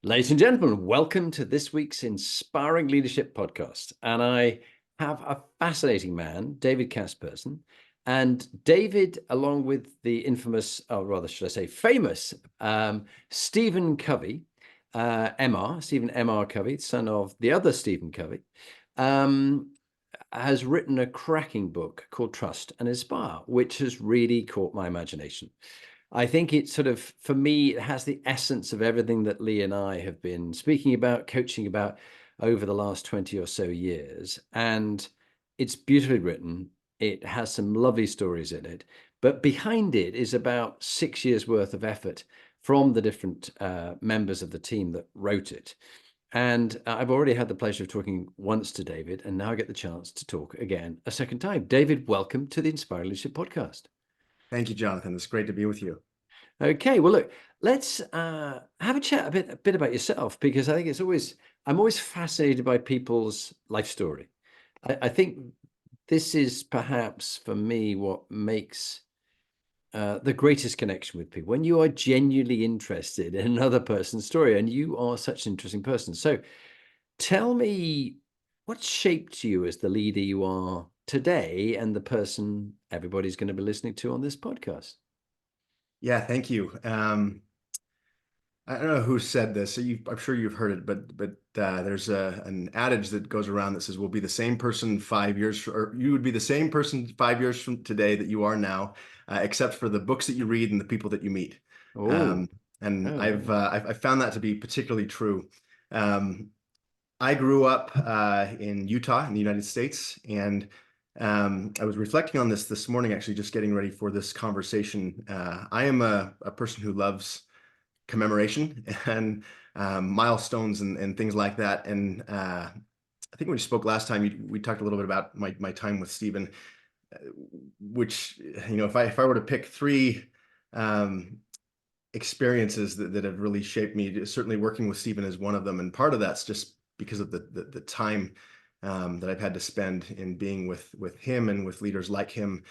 Ladies and gentlemen, welcome to this week's Inspiring Leadership podcast. And I have a fascinating man, David Kasperson. And David, along with the infamous, or rather, should I say, famous Stephen Covey, Stephen M.R. Covey, son of the other Stephen Covey, has written a cracking book called Trust and Inspire, which has really caught my imagination. I think it sort of, for me, it has the essence of everything that Lee and I have been speaking about, coaching about over the last 20 or so years. And it's beautifully written. It has some lovely stories in it. But behind it is about 6 years worth of effort from the different members of the team that wrote it. And I've already had the pleasure of talking once to David, and now I get the chance to talk again a second time. David, welcome to the Inspiring Leadership podcast. Thank you, Jonathan. It's great to be with you. Okay, well, look, let's have a chat a bit about yourself, because I think I'm always fascinated by people's life story. I think this is perhaps for me what makes the greatest connection with people, when you are genuinely interested in another person's story, and you are such an interesting person. So tell me, what shaped you as the leader you are today and the person everybody's going to be listening to on this podcast? Yeah, thank you. I don't know who said this. I'm sure you've heard it, but there's an adage that goes around that says, "We'll be the same person 5 years, or you would be the same person 5 years from today that you are now, except for the books that you read and the people that you meet." Oh, And oh, I've found that to be particularly true. I grew up in Utah in the United States, and I was reflecting on this morning, actually, just getting ready for this conversation. I am a person who loves commemoration and milestones and things like that. And I think when we spoke last time, we talked a little bit about my time with Stephen, which, if I were to pick three experiences that have really shaped me, certainly working with Stephen is one of them. And part of that's just because of the time that I've had to spend in being with him and with leaders like him.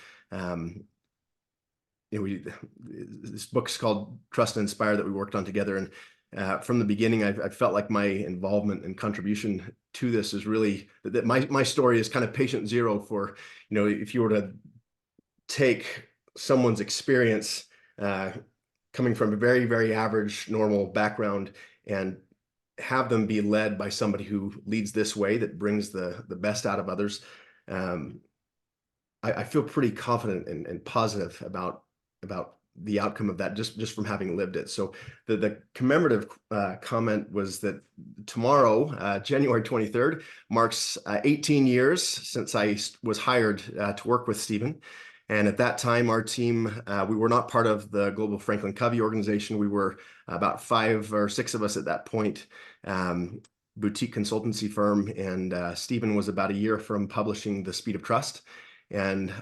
This book's called Trust and Inspire that we worked on together. And from the beginning, I've felt like my involvement and contribution to this is really that my story is kind of patient zero for, if you were to take someone's experience coming from a very, very average, normal background and have them be led by somebody who leads this way, that brings the best out of others. I feel pretty confident and positive about the outcome of that, just from having lived it. So the commemorative comment was that tomorrow, January 23rd, marks 18 years since I was hired to work with Stephen. And at that time, our team, we were not part of the global FranklinCovey organization. We were about 5 or 6 of us at that point, boutique consultancy firm. And Stephen was about a year from publishing The Speed of Trust. And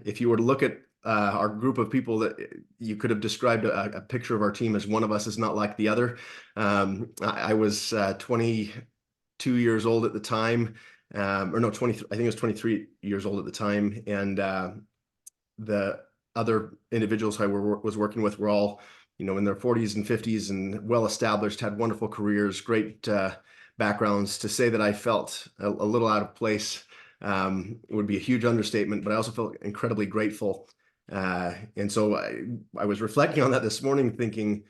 if you were to look at our group of people, that you could have described a picture of our team as one of us is not like the other. I was 22 years old at the time, or no, 20. I think it was 23 years old at the time, and the other individuals I was working with were all, in their 40s and 50s and well established, had wonderful careers, great backgrounds. To say that I felt a little out of place would be a huge understatement, but I also felt incredibly grateful. And so I was reflecting on that this morning, thinking,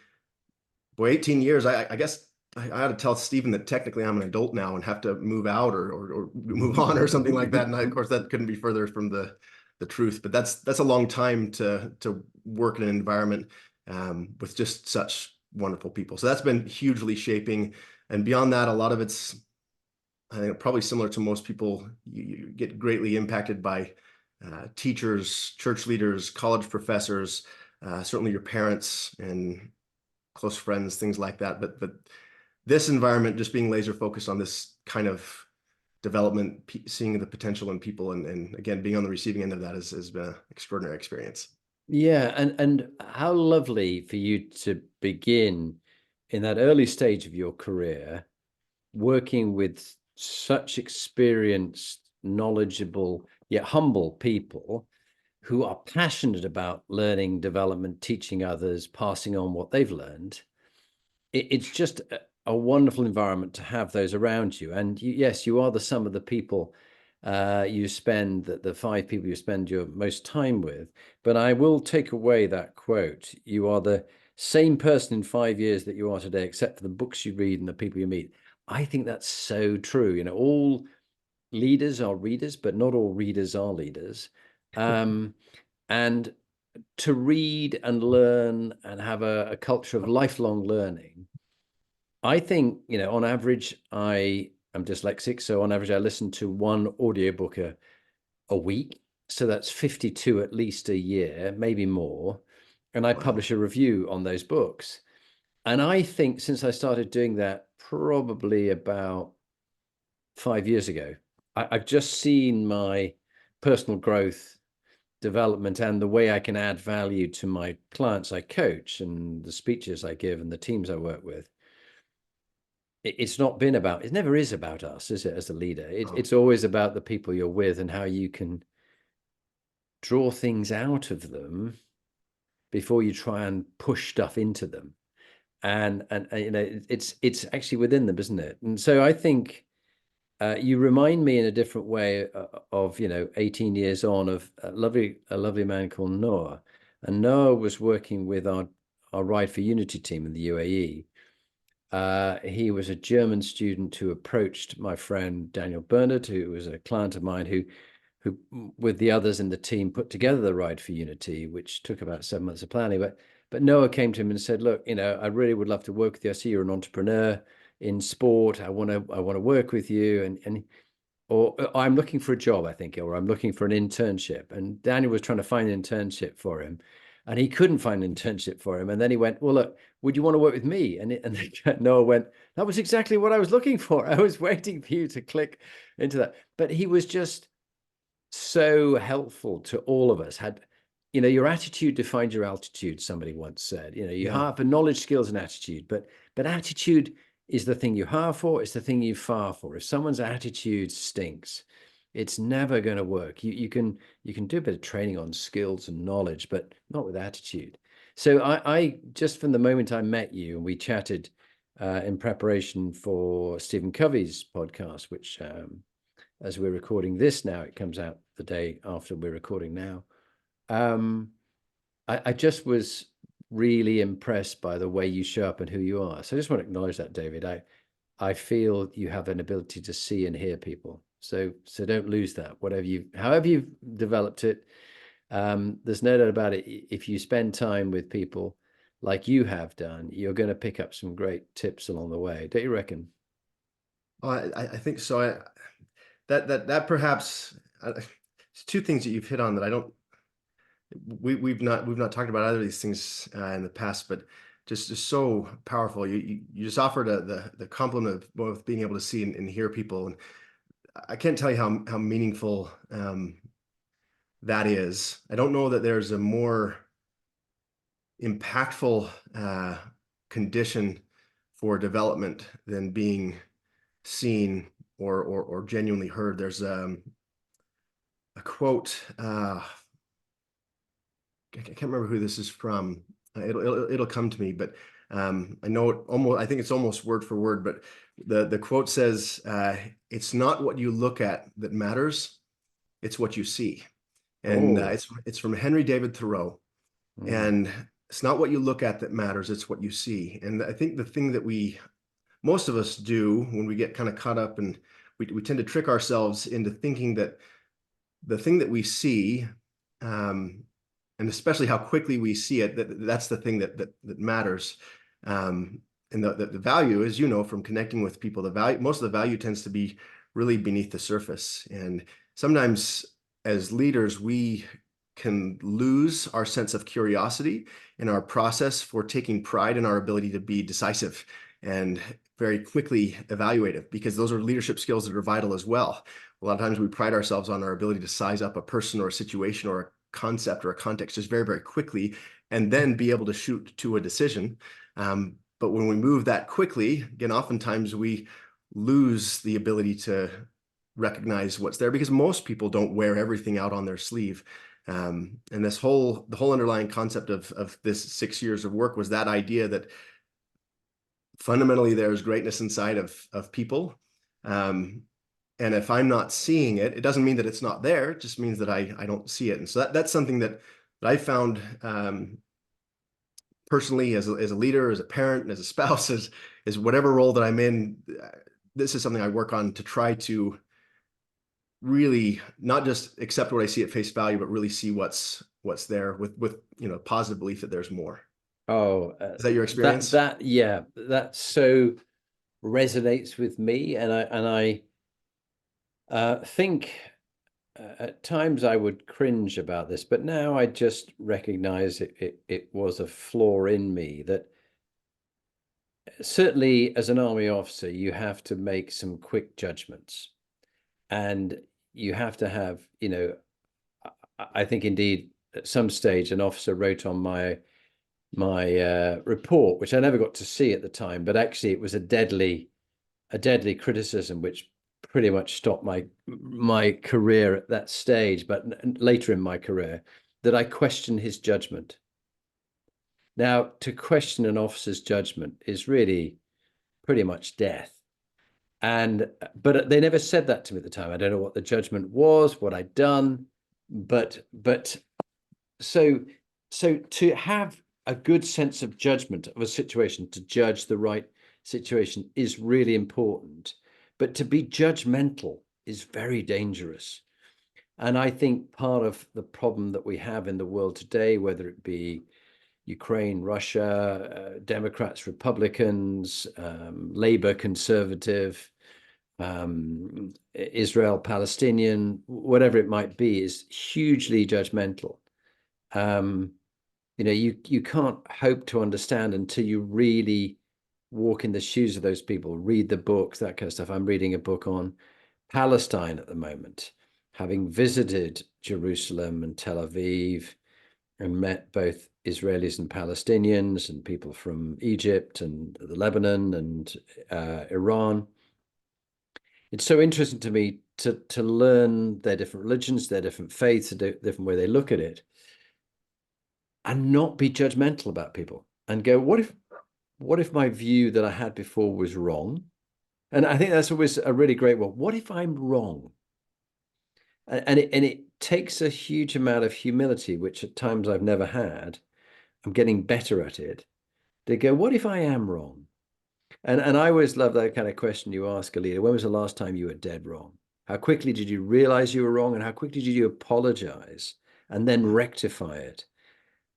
boy, 18 years, I guess I ought to tell Stephen that technically I'm an adult now and have to move out or move on or something like that. And of course, that couldn't be further from the truth, but that's a long time to work in an environment with just such wonderful people. So that's been hugely shaping. And beyond that, a lot of it's, I think, probably similar to most people. You get greatly impacted by teachers, church leaders, college professors, certainly your parents and close friends, things like that. But this environment, just being laser focused on this kind of development, seeing the potential in people, and again, being on the receiving end of that has been an extraordinary experience. yeah, and how lovely for you to begin in that early stage of your career, working with such experienced, knowledgeable, yet humble people who are passionate about learning, development, teaching others, passing on what they've learned. it's just a wonderful environment to have those around you. And yes, you are the sum of the people you spend, the 5 people you spend your most time with. But I will take away that quote. You are the same person in 5 years that you are today, except for the books you read and the people you meet. I think that's so true. You know, all leaders are readers, but not all readers are leaders. And to read and learn and have a culture of lifelong learning, I think, you know, on average, I am dyslexic. So on average, I listen to one audiobook a week. So that's 52 at least a year, maybe more. And I Wow. publish a review on those books. And I think since I started doing that probably about 5 years ago, I've just seen my personal growth, development, and the way I can add value to my clients I coach and the speeches I give and the teams I work with. It's not been about, it never is about us, is it, as a leader? Oh, It's always about the people you're with and how you can draw things out of them before you try and push stuff into them. And you know, it's actually within them, isn't it? And so I think you remind me in a different way of, you know, 18 years on, of a lovely man called Noah. And Noah was working with our Ride for Unity team in the UAE. He was a German student who approached my friend Daniel Bernard, who was a client of mine, who with the others in the team put together the Ride for Unity, which took about 7 months of planning. But Noah came to him and said, "Look, you know, I really would love to work with you. I see you're an entrepreneur in sport. I want to work with you, and or I'm looking for a job, I think, or I'm looking for an internship." And Daniel was trying to find an internship for him, and he couldn't find an internship for him. And then he went, "Well, look, would you want to work with me?" And Noah went, "That was exactly what I was looking for. I was waiting for you to click into that." But he was just so helpful to all of us. Had, you know, your attitude defines your altitude, somebody once said. You know, you yeah. have a knowledge, skills, and attitude, but attitude is the thing you hire for, it's the thing you fire for. If someone's attitude stinks, it's never going to work. You can do a bit of training on skills and knowledge, but not with attitude. So I just from the moment I met you and we chatted in preparation for Stephen Covey's podcast, which as we're recording this now, it comes out the day after we're recording now. I just was really impressed by the way you show up and who you are. So I just want to acknowledge that, David. I feel you have an ability to see and hear people. So don't lose that. However you've developed it, there's no doubt about it. If you spend time with people like you have done, you're going to pick up some great tips along the way. Don't you reckon? Oh, I think so. That perhaps it's two things that you've hit on that I don't. We've not talked about either of these things in the past, but just so powerful. You just offered the compliment of both being able to see and hear people, and I can't tell you how meaningful that is. I don't know that there's a more impactful condition for development than being seen or genuinely heard. There's a quote. I can't remember who this is from. It'll come to me, but I know it almost. I think it's almost word for word. But the quote says, "It's not what you look at that matters; it's what you see." And Oh, it's from Henry David Thoreau. And it's not what you look at that matters; it's what you see. And I think the thing that most of us do when we get kind of caught up, and we tend to trick ourselves into thinking that the thing that we see, and especially how quickly we see it, that's the thing that matters. And the value, as you know, from connecting with people, most of the value tends to be really beneath the surface. And sometimes as leaders, we can lose our sense of curiosity in our process for taking pride in our ability to be decisive and very quickly evaluative, because those are leadership skills that are vital as well. A lot of times we pride ourselves on our ability to size up a person or a situation or a concept or a context just very, very quickly, and then be able to shoot to a decision. But when we move that quickly, again, oftentimes we lose the ability to recognize what's there, because most people don't wear everything out on their sleeve. And the whole underlying concept of this 6 years of work was that idea that fundamentally there's greatness inside of people. And if I'm not seeing it, it doesn't mean that it's not there. It just means that I don't see it. And so that's something that I found personally as a leader, as a parent, as a spouse, as whatever role that I'm in. This is something I work on to try to really not just accept what I see at face value, but really see what's there with positive belief that there's more. Oh, is that your experience? Yeah, that so resonates with me, and I think at times I would cringe about this, but now I just recognize it was a flaw in me, that certainly as an army officer, you have to make some quick judgments, and you have to have, I think indeed at some stage an officer wrote on my report, which I never got to see at the time, but actually it was a deadly criticism, which pretty much stopped my career at that stage, but later in my career, that I questioned his judgment. Now, to question an officer's judgment is really pretty much death. But they never said that to me at the time. I don't know what the judgment was, what I'd done, but so to have a good sense of judgment of a situation, to judge the right situation, is really important. But to be judgmental is very dangerous. And I think part of the problem that we have in the world today, whether it be Ukraine, Russia, Democrats, Republicans, Labour, Conservative, Israel, Palestinian, whatever it might be, is hugely judgmental. You can't hope to understand until you really walk in the shoes of those people, read the books, that kind of stuff. I'm reading a book on Palestine at the moment, having visited Jerusalem and Tel Aviv and met both Israelis and Palestinians and people from Egypt and Lebanon and Iran. It's so interesting to me to learn their different religions, their different faiths, the different way they look at it, and not be judgmental about people and go, what if my view that I had before was wrong? And I think that's always a really great one. What if I'm wrong? And it takes a huge amount of humility, which at times I've never had. I'm getting better at it. To go, what if I am wrong? And I always love that kind of question you ask a leader. When was the last time you were dead wrong? How quickly did you realize you were wrong, and how quickly did you apologize and then rectify it?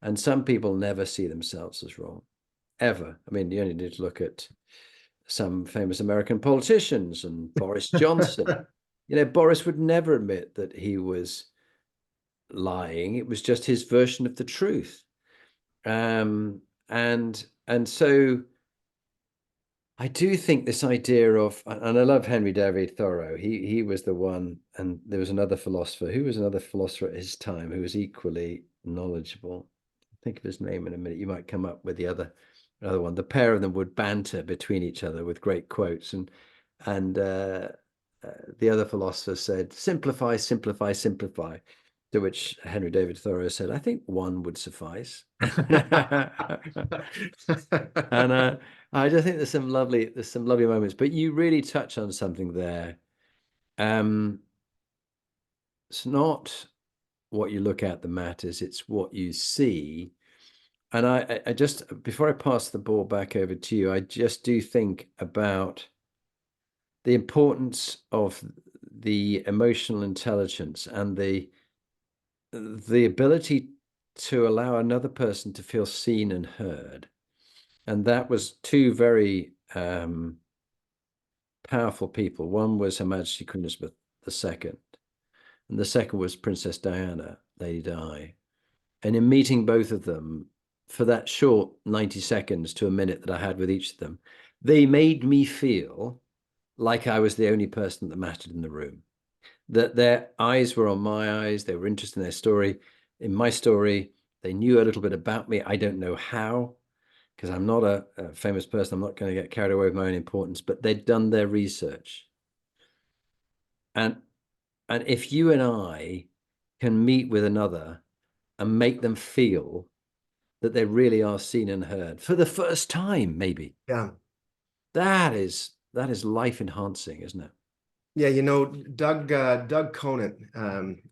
And some people never see themselves as wrong, ever. I mean, you only need to look at some famous American politicians and Boris Johnson. Boris would never admit that he was lying. It was just his version of the truth. And so I do think this idea of, and I love Henry David Thoreau. He was the one, and there was another philosopher. Who was another philosopher at his time who was equally knowledgeable? Think of his name in a minute. You might come up with another one. The pair of them would banter between each other with great quotes, and the other philosopher said, "Simplify, simplify, simplify." To which Henry David Thoreau said, "I think one would suffice." And I just think there's some lovely moments. But you really touch on something there. It's not what you look at that matters, it's what you see. And I just, before I pass the ball back over to you, I just do think about the importance of the emotional intelligence and the ability to allow another person to feel seen and heard. And that was two very powerful people. One was Her Majesty Queen Elizabeth II, and the second was Princess Diana, Lady Di. And in meeting both of them, for that short 90 seconds to a minute that I had with each of them, they made me feel like I was the only person that mattered in the room. That their eyes were on my eyes, they were interested in their story, in my story. They knew a little bit about me. I don't know how, because I'm not a famous person. I'm not going to get carried away with my own importance, but they'd done their research. And if you and I can meet with another and make them feel that they really are seen and heard for the first time, maybe. Yeah. That is life enhancing, isn't it? Yeah, Doug Conant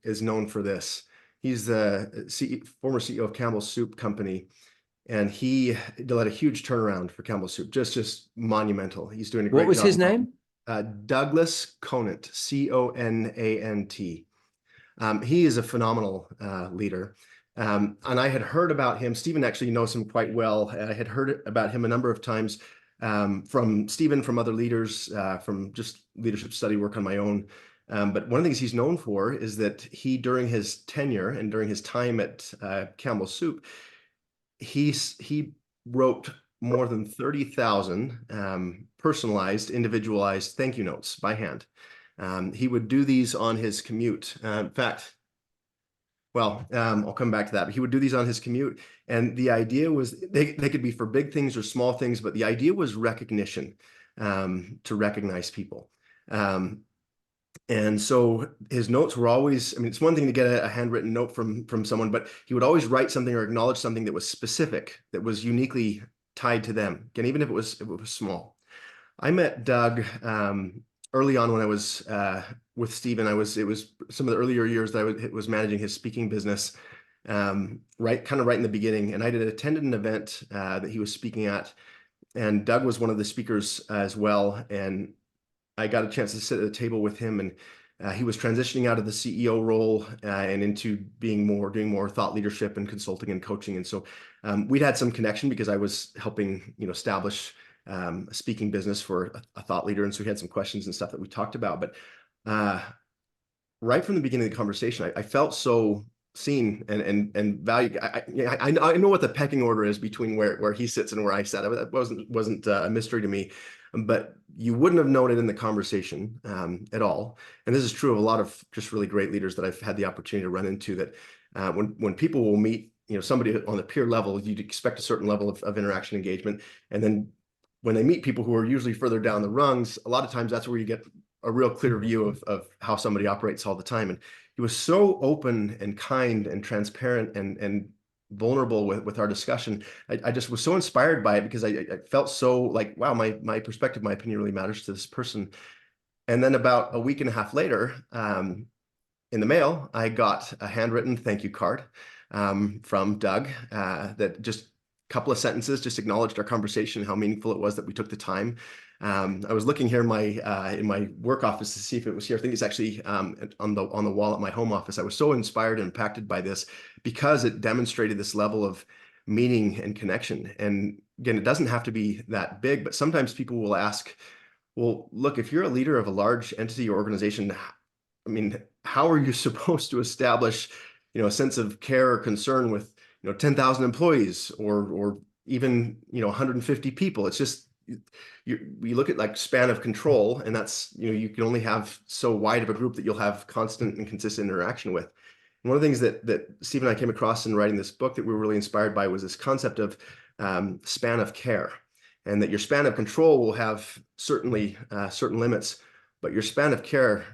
is known for this. He's the former CEO of Campbell's Soup Company, and he led a huge turnaround for Campbell's Soup, just monumental. He's doing a What great was job. his name? Douglas Conant, Conant. He is a phenomenal leader. And I had heard about him. Stephen actually knows him quite well. I had heard about him a number of times from Stephen, from other leaders, from just leadership study work on my own. But one of the things he's known for is that he, during his tenure and during his time at Campbell Soup, he wrote more than 30,000 personalized, individualized thank you notes by hand. He would do these on his commute. In fact, well, I'll come back to that. But he would do these on his commute. And the idea was they could be for big things or small things, but the idea was recognition, to recognize people. And so his notes were always, I mean, it's one thing to get a handwritten note from someone, but he would always write something or acknowledge something that was specific, that was uniquely tied to them. Again, even if it was small. I met Doug early on when I was with Stephen. It was some of the earlier years that I was managing his speaking business, right in the beginning. And I had attended an event that he was speaking at, and Doug was one of the speakers as well. And I got a chance to sit at the table with him, and he was transitioning out of the CEO role and into doing more thought leadership and consulting and coaching. And so we'd had some connection because I was helping, establish a speaking business for a thought leader. And so we had some questions and stuff that we talked about. But right from the beginning of the conversation, I felt so seen and valued. I know what the pecking order is between where he sits and where I sat. That wasn't a mystery to me, but you wouldn't have known it in the conversation at all. And this is true of a lot of just really great leaders that I've had the opportunity to run into, that when people will meet, somebody on the peer level, you'd expect a certain level of interaction engagement. And then when they meet people who are usually further down the rungs, a lot of times that's where you get a real clear view of how somebody operates all the time. And he was so open and kind and transparent and vulnerable with our discussion. I just was so inspired by it, because I felt so like, wow, my perspective, my opinion really matters to this person. And then about a week and a half later, in the mail, I got a handwritten thank you card from Doug that just a couple of sentences just acknowledged our conversation, how meaningful it was that we took the time. I was looking here in my work office to see if it was here. I think it's actually on the wall at my home office. I was so inspired and impacted by this because it demonstrated this level of meaning and connection. And again, it doesn't have to be that big, but sometimes people will ask, well, look, if you're a leader of a large entity or organization, I mean, how are you supposed to establish, a sense of care or concern with, 10,000 employees or even, 150 people? It's just, you look at like span of control, and that's, you can only have so wide of a group that you'll have constant and consistent interaction with. And one of the things that Steve and I came across in writing this book that we were really inspired by was this concept of span of care, and that your span of control will have certainly certain limits, but your span of care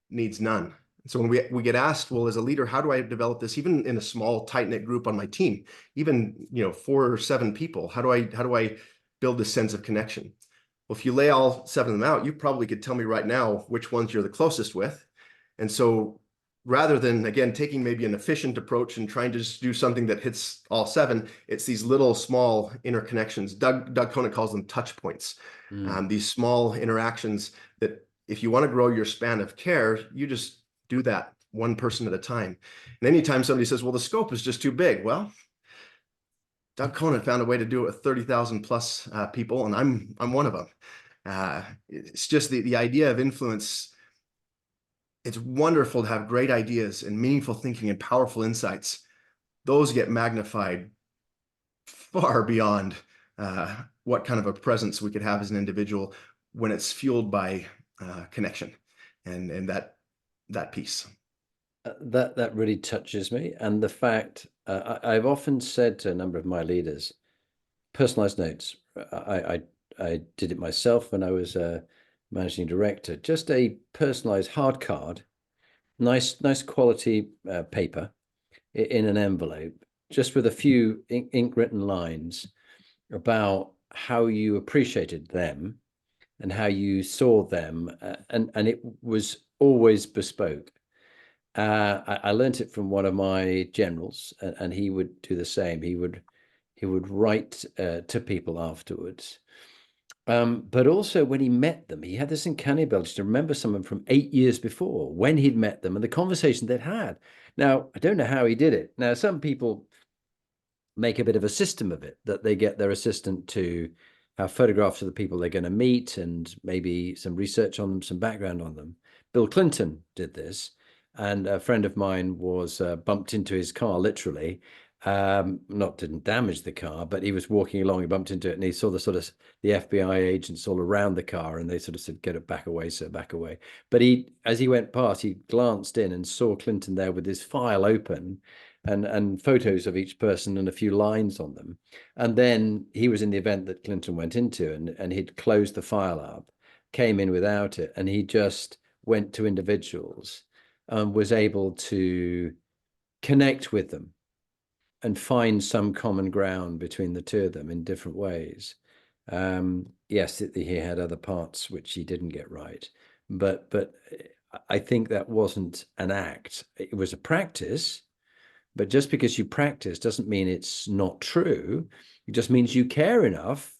needs none. So when we get asked, well, as a leader, how do I develop this, even in a small, tight-knit group on my team, even 4 or 7 people, how do I build this sense of connection? Well, if you lay all 7 of them out, you probably could tell me right now which ones you're the closest with. And so rather than, again, taking maybe an efficient approach and trying to just do something that hits all 7, it's these little small interconnections. Doug Conant calls them touch points. These small interactions that if you want to grow your span of care, you just do that one person at a time. And anytime somebody says, well, the scope is just too big, well, Doug Conant found a way to do it with 30,000 plus people, and I'm one of them. It's just the idea of influence. It's wonderful to have great ideas and meaningful thinking and powerful insights. Those get magnified far beyond what kind of a presence we could have as an individual when it's fueled by connection and that piece. That really touches me. And the fact, I've often said to a number of my leaders, personalized notes. I did it myself when I was a managing director. Just a personalized hard card, nice quality paper in an envelope, just with a few ink written lines about how you appreciated them and how you saw them, and it was always bespoke. I learned it from one of my generals, and he would do the same. He would write to people afterwards. But also when he met them, he had this uncanny ability to remember someone from 8 years before, when he'd met them and the conversation they'd had. Now, I don't know how he did it. Now, some people make a bit of a system of it, that they get their assistant to have photographs of the people they're going to meet and maybe some research on them, some background on them. Bill Clinton did this, and a friend of mine was bumped into his car, literally. Not didn't damage the car, but he was walking along, he bumped into it, and he saw the sort of the FBI agents all around the car, and they sort of said, "Get it back away, sir, back away." But as he went past, he glanced in and saw Clinton there with his file open, and photos of each person and a few lines on them. And then he was in the event that Clinton went into, and he'd closed the file up, came in without it, and he just went to individuals and was able to connect with them and find some common ground between the two of them in different ways. Yes, he had other parts which he didn't get right, but I think that wasn't an act. It was a practice. But just because you practice doesn't mean it's not true. It just means you care enough.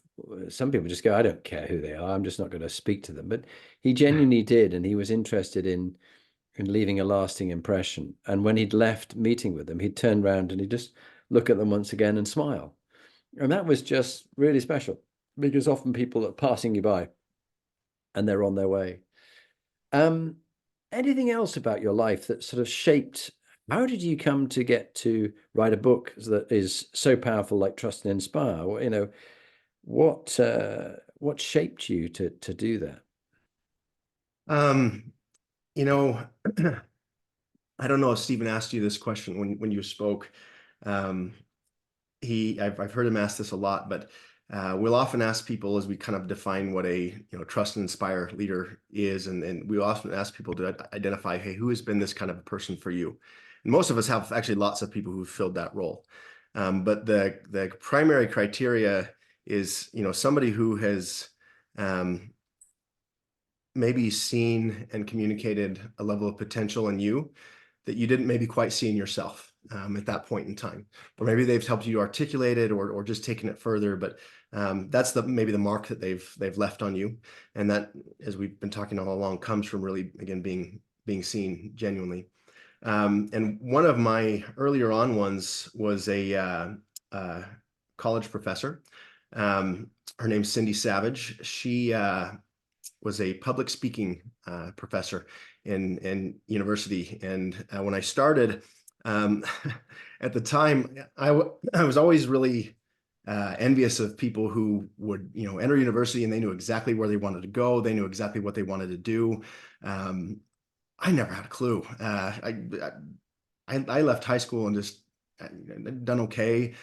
Some people just go, "I don't care who they are. I'm just not going to speak to them." But he genuinely did, and he was interested in leaving a lasting impression. And when he'd left meeting with them, he'd turn around and he'd just look at them once again and smile. And that was just really special, because often people are passing you by and they're on their way. Anything else about your life that sort of shaped, how did you come to get to write a book that is so powerful, like Trust and Inspire? What shaped you to do that? You know, I don't know if Stephen asked you this question when you spoke. I've heard him ask this a lot, but we'll often ask people as we kind of define what a trust and inspire leader is, and we often ask people to identify, hey, who has been this kind of a person for you? And most of us have actually lots of people who've filled that role, but the primary criteria is somebody who has maybe seen and communicated a level of potential in you that you didn't maybe quite see in yourself at that point in time, or maybe they've helped you articulate it or just taken it further. But that's maybe the mark that they've left on you, and that, as we've been talking all along, comes from really, again, being seen genuinely. And one of my earlier on ones was a college professor. Her name's Cindy Savage. She was a public speaking professor in university. And when I started, at the time, I was always really envious of people who would, enter university and they knew exactly where they wanted to go. They knew exactly what they wanted to do. I never had a clue. I left high school and just done okay.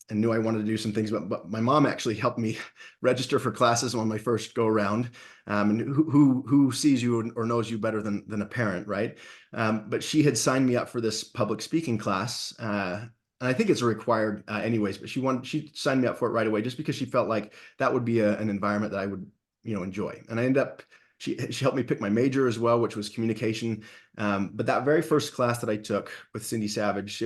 And knew I wanted to do some things, but my mom actually helped me register for classes on my first go around. And who sees you or knows you better than a parent, right? But she had signed me up for this public speaking class, and I think it's required anyways. But she signed me up for it right away just because she felt like that would be an environment that I would enjoy. And I ended up. She helped me pick my major as well, which was communication. But that very first class that I took with Cindy Savage,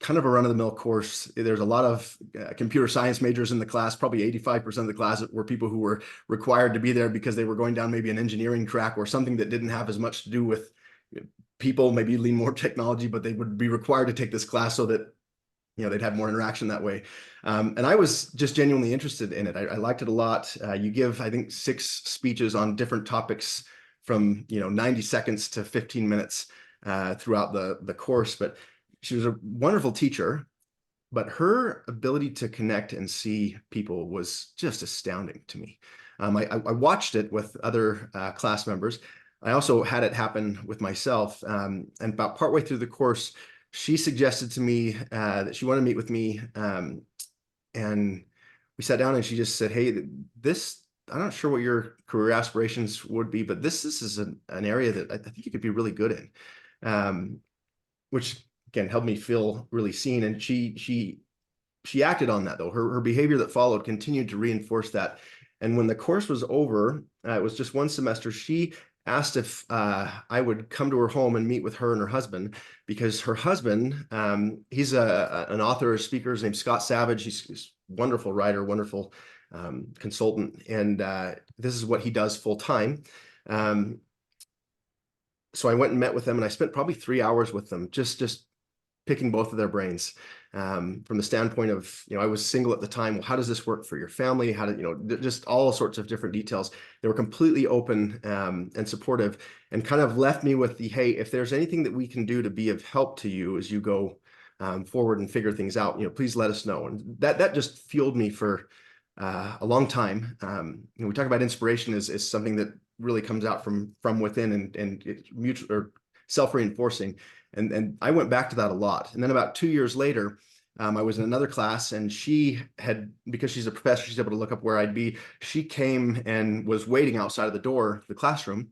kind of a run-of-the-mill course. There's a lot of computer science majors in the class. Probably 85% of the class were people who were required to be there because they were going down maybe an engineering track or something that didn't have as much to do with people, maybe lean more technology, but they would be required to take this class so that they'd have more interaction that way. And I was just genuinely interested in it. I liked it a lot. You give, I think, 6 speeches on different topics from 90 seconds to 15 minutes throughout the course. But she was a wonderful teacher, but her ability to connect and see people was just astounding to me. I watched it with other class members. I also had it happen with myself. And about partway through the course, she suggested to me that she wanted to meet with me. And we sat down and she just said, "Hey, I'm not sure what your career aspirations would be, but this is an area that I think you could be really good in," which again helped me feel really seen. And she acted on that, though. Her behavior that followed continued to reinforce that. And when the course was over, it was just one semester, she asked if I would come to her home and meet with her and her husband, because her husband, he's an author, a speaker. His name's Scott Savage. He's a wonderful writer, wonderful consultant. And this is what he does full time. So I went and met with them, and I spent probably 3 hours with them, just picking both of their brains from the standpoint of, I was single at the time. Well, how does this work for your family? How do, just all sorts of different details. They were completely open and supportive, and kind of left me with the, hey, if there's anything that we can do to be of help to you as you go forward and figure things out, please let us know. And that just fueled me for a long time. We talk about inspiration is something that really comes out from within, and it's mutual or self-reinforcing. And I went back to that a lot. And then about 2 years later, I was in another class, and she had, because she's a professor, she's able to look up where I'd be. She came and was waiting outside of the door of the classroom.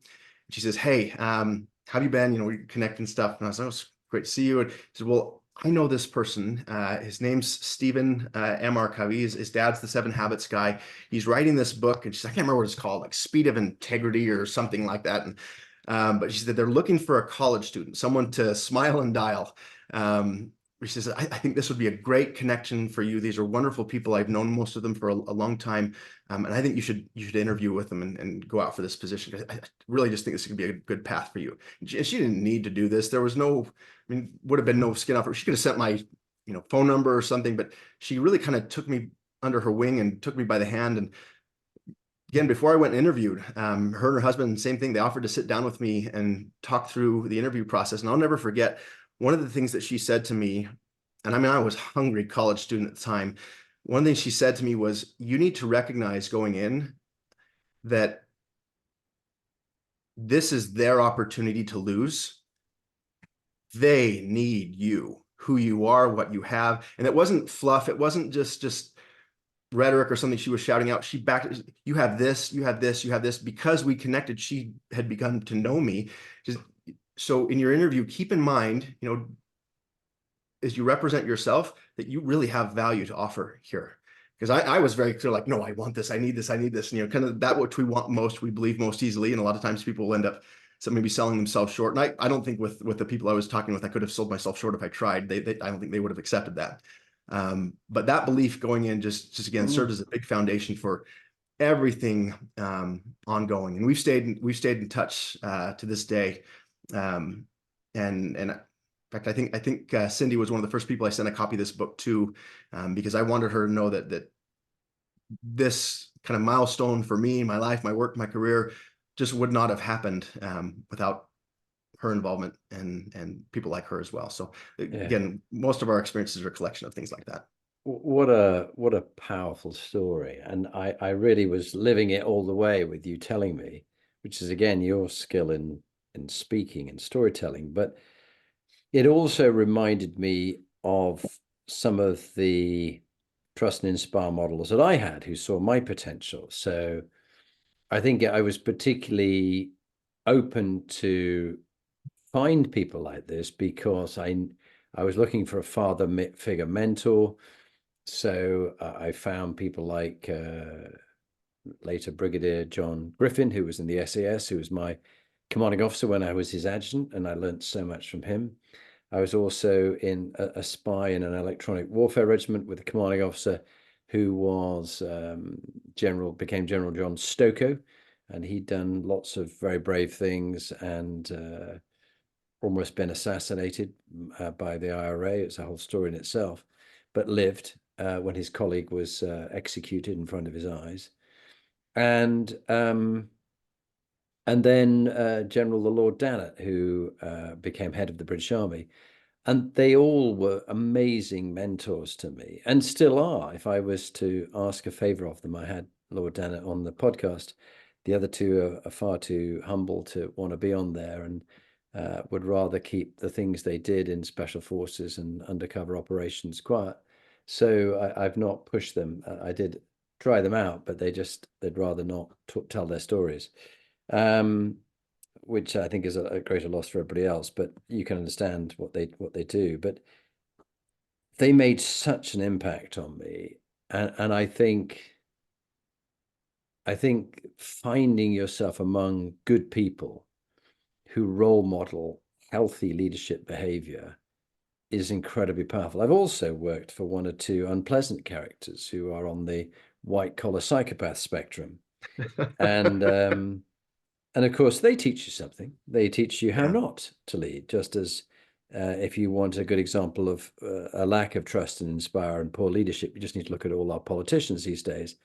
She says, hey, how have you been? We connect and stuff. And I was like, oh, it's great to see you. And she said, well, I know this person. His name's Stephen M.R. Covey. His dad's the 7 Habits guy. He's writing this book, and she's, I can't remember what it's called, like Speed of Integrity or something like that. And but she said they're looking for a college student, someone to smile and dial. She says, I think this would be a great connection for you. These are wonderful people. I've known most of them for a long time. And I think you should interview with them and go out for this position. I really just think this could be a good path for you. She didn't need to do this. There was no, would have been no skin off her. She could have sent my, phone number or something, but she really kind of took me under her wing and took me by the hand. And again, before I went and interviewed, her and her husband, same thing. They offered to sit down with me and talk through the interview process. And I'll never forget one of the things that she said to me, and I was a hungry college student at the time. One thing she said to me was, you need to recognize going in that this is their opportunity to lose. They need you, who you are, what you have. And it wasn't fluff. It wasn't just rhetoric or something she was shouting out. She backed, you have this, you have this, you have this. Because we connected, she had begun to know me. So in your interview, keep in mind, as you represent yourself, that you really have value to offer here. Because I was very clear, like, no, I want this, I need this, and kind of that which we want most, we believe most easily. And a lot of times people will end up maybe selling themselves short. And I don't think with the people I was talking with, I could have sold myself short if I tried. I don't think they would have accepted that. But that belief going in just again served as a big foundation for everything ongoing. And we've stayed in touch to this day. And in fact, I think Cindy was one of the first people I sent a copy of this book to, because I wanted her to know that this kind of milestone for me, my life, my work, my career, just would not have happened without her involvement and people like her as well. So again, most of our experiences are a collection of things like that. What a powerful story. And I really was living it all the way with you telling me, which is again your skill in speaking and storytelling. But it also reminded me of some of the trust and inspire models that I had who saw my potential. So I think I was particularly open to find people like this because I was looking for a father figure mentor. So I found people like later Brigadier John Griffin, who was in the SAS, who was my commanding officer when I was his adjutant, and I learned so much from him. I was also in a spy in an electronic warfare regiment with a commanding officer who was became General John Stokoe, and he'd done lots of very brave things and almost been assassinated by the IRA. It's a whole story in itself, but lived when his colleague was executed in front of his eyes. And then General the Lord Dannatt, who became head of the British Army. And they all were amazing mentors to me and still are. If I was to ask a favor of them, I had Lord Dannatt on the podcast. The other two are far too humble to want to be on there and would rather keep the things they did in special forces and undercover operations quiet. So I've not pushed them. I did try them out, but they'd rather not tell their stories. Which I think is a greater loss for everybody else, but you can understand what they do. But they made such an impact on me, and I think I think finding yourself among good people who role model healthy leadership behavior is incredibly powerful. I've also worked for one or two unpleasant characters who are on the white collar psychopath spectrum. And of course, they teach you something. They teach you how not to lead, just as if you want a good example of a lack of trust and inspire and poor leadership, you just need to look at all our politicians these days.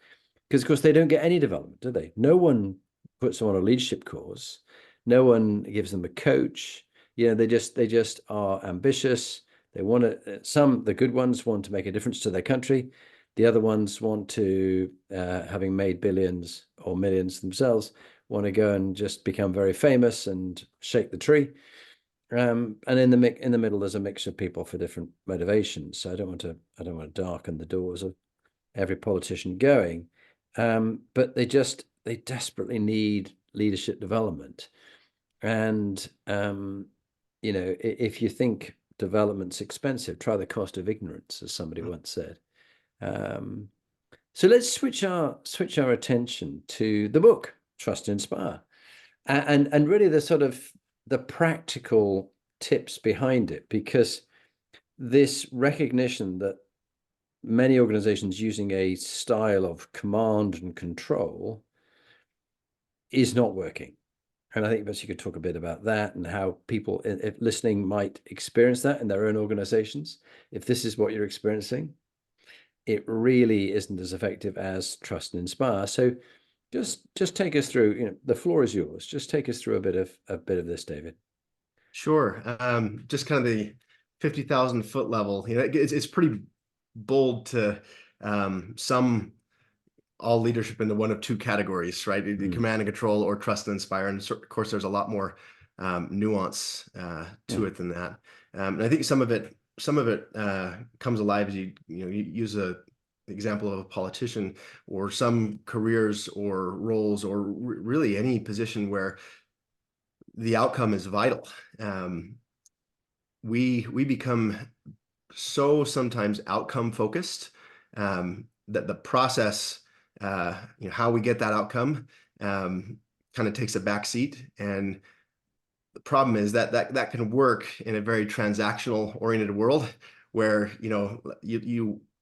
Because, of course, they don't get any development, do they? No one puts them on a leadership course. No one gives them a coach. They just are ambitious. They want to, the good ones want to make a difference to their country. The other ones want to, having made billions or millions themselves, want to go and just become very famous and shake the tree. And in the middle, there's a mix of people for different motivations. So I don't want to darken the doors of every politician going. But they desperately need leadership development. And, if you think development's expensive, try the cost of ignorance, as somebody once said. So let's switch our attention to the book, Trust and Inspire, and really the practical tips behind it, because this recognition that many organizations using a style of command and control is not working. And I think perhaps you could talk a bit about that and how people if listening might experience that in their own organizations. If this is what you're experiencing, it really isn't as effective as Trust and Inspire. So just take us through, the floor is yours. Just take us through a bit of this, David. Sure. Just kind of the 50,000-foot level. It's pretty bold to sum all leadership into one of two categories, right? The command and control, or trust and inspire. And of course, there's a lot more nuance to it than that. And I think some of it comes alive as you use the example of a politician, or some careers or roles, or really any position where the outcome is vital. We become so sometimes outcome focused that the process, how we get that outcome, kind of takes a back seat. And the problem is that can work in a very transactional oriented world where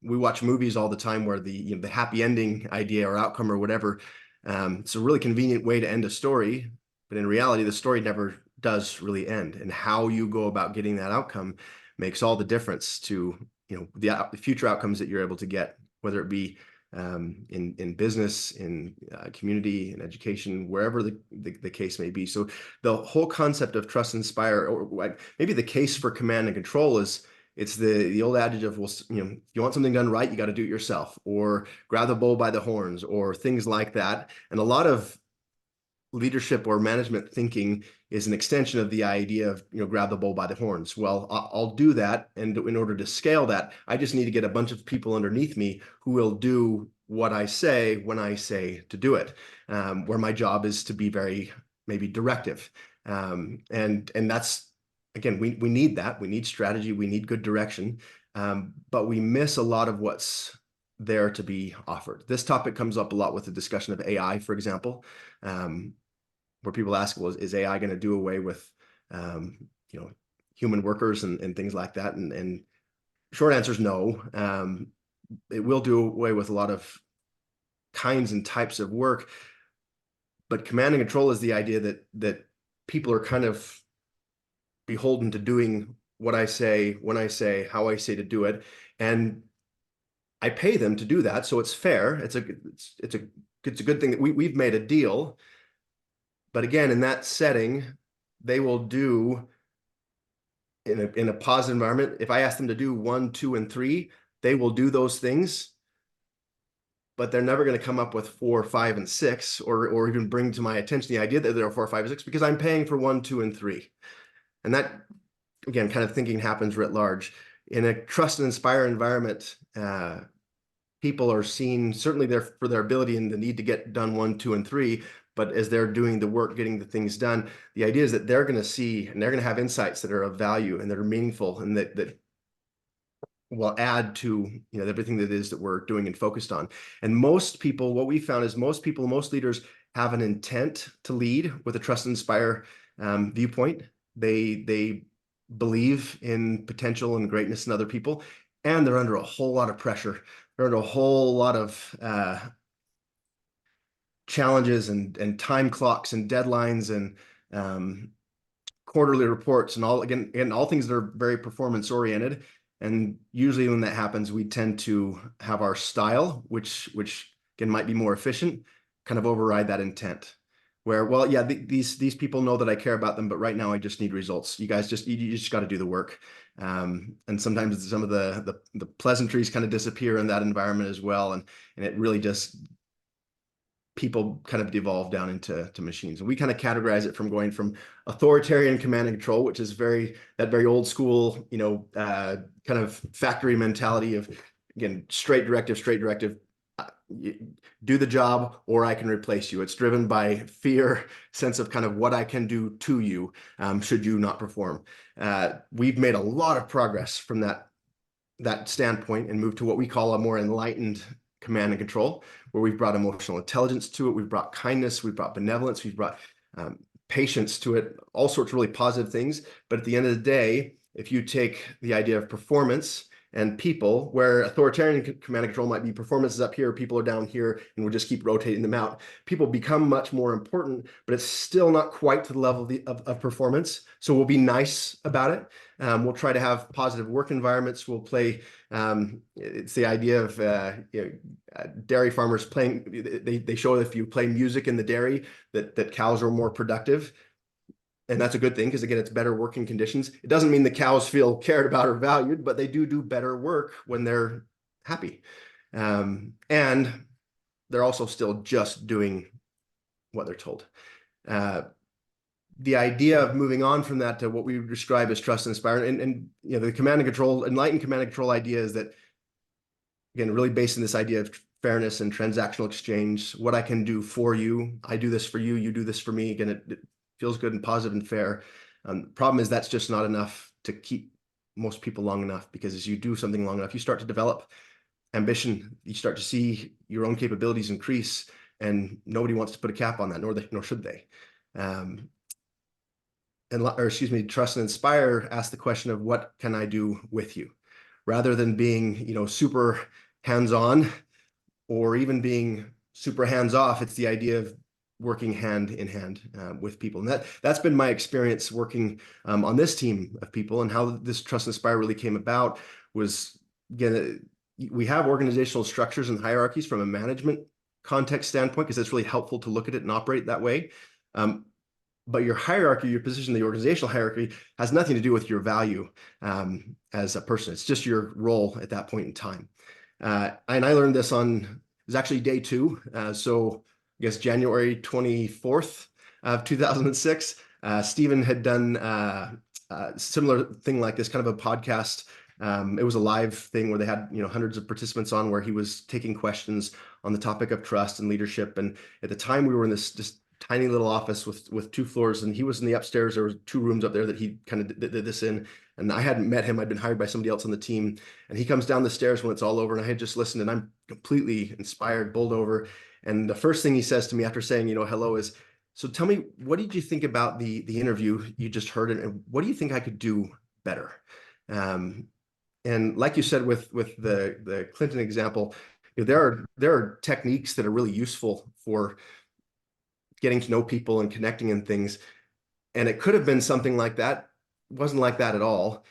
we watch movies all the time where the happy ending idea or outcome or whatever, it's a really convenient way to end a story, but in reality the story never does really end. And how you go about getting that outcome makes all the difference to the future outcomes that you're able to get, whether it be in business, in community, in education, wherever the case may be. So the whole concept of trust and inspire, or maybe the case for command and control, is it's the old adage of, well, if you want something done right, you got to do it yourself, or grab the bull by the horns, or things like that. And a lot of leadership or management thinking is an extension of the idea of, grab the bull by the horns. Well, I'll do that. And in order to scale that, I just need to get a bunch of people underneath me who will do what I say when I say to do it, where my job is to be very maybe directive. And that's, again, we need that. We need strategy. We need good direction. But we miss a lot of what's there to be offered. This topic comes up a lot with the discussion of AI, for example, where people ask, well, is AI going to do away with, human workers and things like that? And short answer is no. It will do away with a lot of kinds and types of work, but command and control is the idea that people are kind of beholden to doing what I say, when I say, how I say to do it, and I pay them to do that, so it's fair. It's a good thing that we've made a deal. But again, in that setting, they will do in a positive environment. If I ask them to do 1, 2, and 3, they will do those things, but they're never going to come up with 4, 5, and 6, or even bring to my attention the idea that there are 4, 5, and 6, because I'm paying for 1, 2, and 3. And that, again, kind of thinking happens writ large. In a trust and inspire environment, people are seen certainly there for their ability and the need to get done 1, 2, and 3. But as they're doing the work, getting the things done, the idea is that they're going to see and they're going to have insights that are of value and that are meaningful, and that will add to, everything that it is that we're doing and focused on. And most people, what we found is most leaders have an intent to lead with a trust and inspire viewpoint. They believe in potential and greatness in other people, and they're under a whole lot of pressure. They're under a whole lot of challenges and time clocks and deadlines and quarterly reports and all things that are very performance oriented. And usually when that happens, we tend to have our style, which again might be more efficient, kind of override that intent. Where, well, yeah, these people know that I care about them, but right now I just need results. You guys you just got to do the work. And sometimes some of the pleasantries kind of disappear in that environment as well, and it really just, people kind of devolve down into machines. And we kind of categorize it from going from authoritarian command and control, which is very old school, kind of factory mentality of, again, straight directive, do the job or I can replace you. It's driven by fear, sense of kind of what I can do to you should you not perform. We've made a lot of progress from that standpoint and moved to what we call a more enlightened command and control, where we've brought emotional intelligence to it. We've brought kindness, we've brought benevolence, we've brought patience to it, all sorts of really positive things. But at the end of the day, if you take the idea of performance and people, where authoritarian command and control might be performance is up here, people are down here, and we'll just keep rotating them out. People become much more important, but it's still not quite to the level of performance. So we'll be nice about it. We'll try to have positive work environments. We'll play, it's the idea of dairy farmers playing, they show if you play music in the dairy, that cows are more productive. And that's a good thing because, again, it's better working conditions. It doesn't mean the cows feel cared about or valued, but they do better work when they're happy. And they're also still just doing what they're told. The idea of moving on from that to what we describe as trust and inspire, and the command and control, enlightened command and control idea is that, again, really based on this idea of fairness and transactional exchange, what I can do for you, I do this for you, you do this for me. Again, it feels good and positive and fair. Problem is that's just not enough to keep most people long enough, because as you do something long enough, you start to develop ambition, you start to see your own capabilities increase, and nobody wants to put a cap on that, nor should they. Trust and inspire ask the question of what can I do with you, rather than being, super hands-on or even being super hands-off. It's the idea of working hand in hand with people. And that's been my experience working on this team of people, and how this trust and inspire really came about was, again, we have organizational structures and hierarchies from a management context standpoint, because it's really helpful to look at it and operate that way. But your hierarchy, your position, the organizational hierarchy, has nothing to do with your value as a person. It's just your role at that point in time. And I learned this it was actually day 2. So I guess January 24th of 2006, Stephen had done a similar thing like this, kind of a podcast. It was a live thing where they had, hundreds of participants on, where he was taking questions on the topic of trust and leadership. And at the time, we were in this tiny little office with 2 floors, and he was in the upstairs. There were 2 rooms up there that he kind of did this in. And I hadn't met him. I'd been hired by somebody else on the team. And he comes down the stairs when it's all over, and I had just listened, and I'm completely inspired, bowled over. And the first thing he says to me after saying, hello, is, so tell me, what did you think about the interview you just heard, and what do you think I could do better? And like you said, with the Clinton example, there are techniques that are really useful for getting to know people and connecting and things. And it could have been something like that. It wasn't like that at all.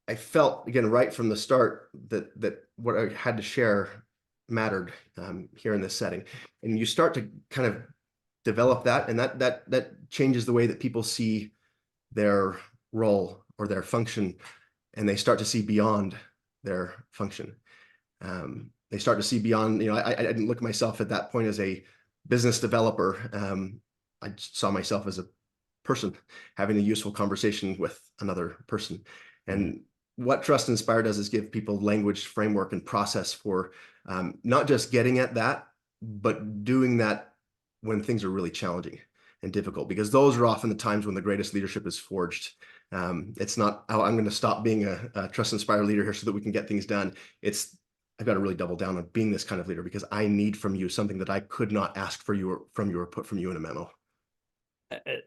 I felt, again, right from the start that what I had to share mattered here in this setting. And you start to kind of develop that, and that changes the way that people see their role or their function, and they start to see beyond their function. They start to see beyond, I didn't look at myself at that point as a business developer. I saw myself as a person having a useful conversation with another person. And what Trust and Inspire does is give people language, framework, and process for not just getting at that, but doing that when things are really challenging and difficult, because those are often the times when the greatest leadership is forged. It's not, oh, I'm going to stop being a trust inspire leader here so that we can get things done. It's, I've got to really double down on being this kind of leader because I need from you something that I could not ask for you or put from you in a memo.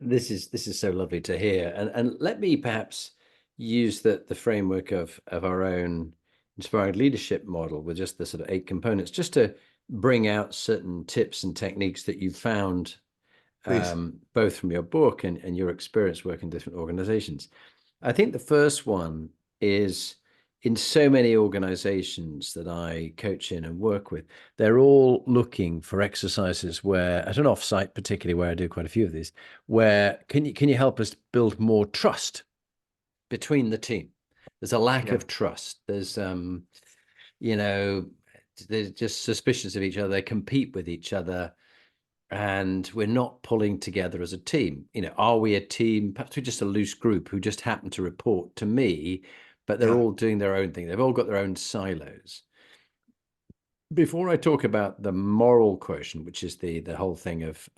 This is so lovely to hear, and let me perhaps use the framework of our own inspired leadership model with just the sort of 8 components, just to bring out certain tips and techniques that you've found, both from your book and your experience working in different organizations. I think the first one is, in so many organizations that I coach in and work with, they're all looking for exercises where, at an offsite particularly, where I do quite a few of these, where can you help us build more trust between the team? There's a lack of trust. There's they're just suspicious of each other. They compete with each other, and we're not pulling together as a team. Are we a team? Perhaps we're just a loose group who just happen to report to me, but they're all doing their own thing. They've all got their own silos. Before I talk about the moral quotient, which is the whole thing of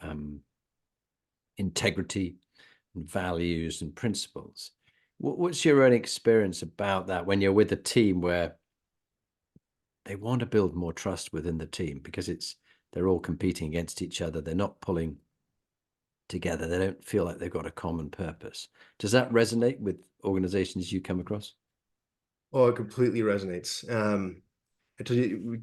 integrity and values and principles, what's your own experience about that when you're with a team where they want to build more trust within the team because they're all competing against each other. They're not pulling together. They don't feel like they've got a common purpose. Does that resonate with organizations you come across? Oh, it completely resonates. I told you, we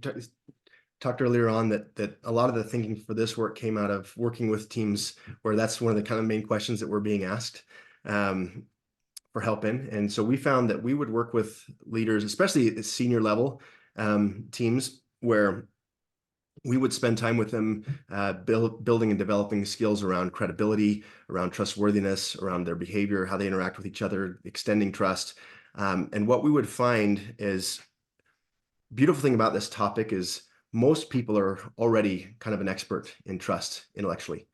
talked earlier on that a lot of the thinking for this work came out of working with teams where that's one of the kind of main questions that we're being asked for help in. And so we found that we would work with leaders, especially at senior level teams, where we would spend time with them building and developing skills around credibility, around trustworthiness, around their behavior, how they interact with each other, extending trust. And what we would find is, beautiful thing about this topic is most people are already kind of an expert in trust intellectually.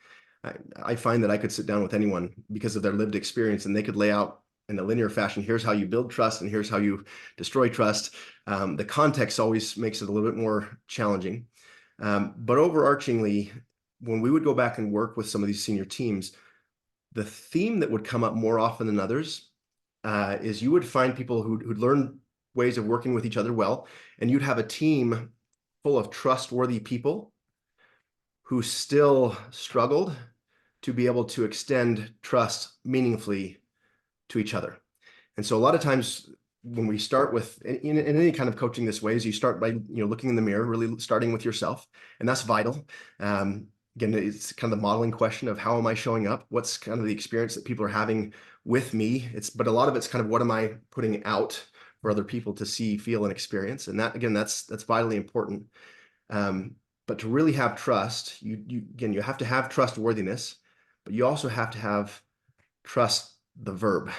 I find that I could sit down with anyone because of their lived experience and they could lay out in a linear fashion, here's how you build trust and here's how you destroy trust. The context always makes it a little bit more challenging. But overarchingly, when we would go back and work with some of these senior teams, the theme that would come up more often than others is you would find people who'd learn ways of working with each other well, and you'd have a team full of trustworthy people who still struggled to be able to extend trust meaningfully to each other. And so a lot of times when we start with in any kind of coaching this way is you start by looking in the mirror, really starting with yourself, and that's vital. Again, it's kind of the modeling question of how am I showing up? What's kind of the experience that people are having with me? But a lot of it's kind of what am I putting out for other people to see, feel, and experience. And that, again, that's vitally important. But to really have trust, you have to have trustworthiness, but you also have to have trust, the verb.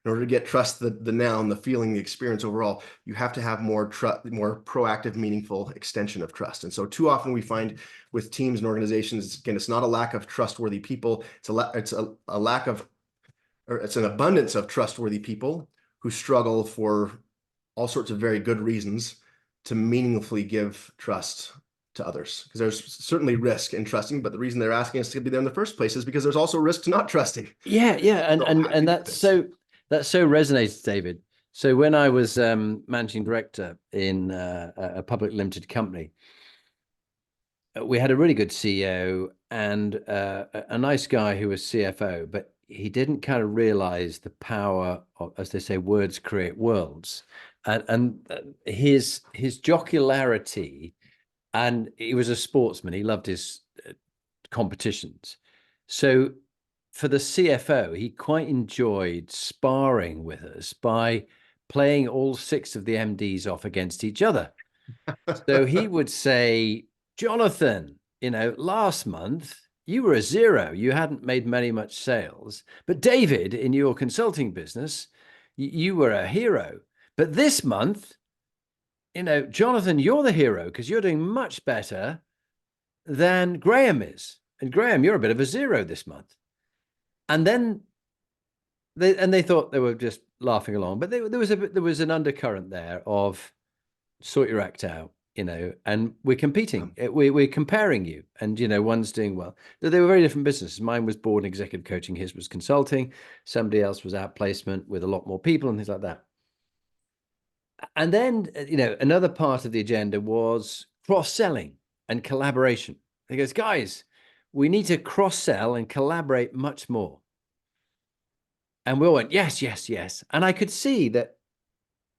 In order to get trust, the noun, the feeling, the experience overall, you have to have more proactive, meaningful extension of trust. And so too often we find with teams and organizations, again, it's not a lack of trustworthy people. It's a lack of, or it's an abundance of trustworthy people who struggle for all sorts of very good reasons to meaningfully give trust to others. Because there's certainly risk in trusting, but the reason they're asking us to be there in the first place is because there's also risk to not trusting. Yeah, and that's so resonates, David. So when I was managing director in a public limited company, we had a really good CEO and a nice guy who was CFO, but he didn't kind of realize the power of, as they say, words create worlds, and his jocularity, and he was a sportsman. He loved his competitions, so for the CFO, he quite enjoyed sparring with us by playing all 6 of the MDs off against each other. So he would say, Jonathan, last month you were a 0. You hadn't made much sales. But David, in your consulting business, you were a hero. But this month, Jonathan, you're the hero because you're doing much better than Graham is. And Graham, you're a bit of a 0 this month. And then they thought they were just laughing along, but there was an undercurrent there of sort your act out. and we're competing. We're comparing you, and one's doing well. They were very different businesses. Mine was board and executive coaching, his was consulting. Somebody else was outplacement with a lot more people and things like that. And then another part of the agenda was cross-selling and collaboration. He goes, guys, we need to cross-sell and collaborate much more. And we all went, yes, yes, yes. And I could see that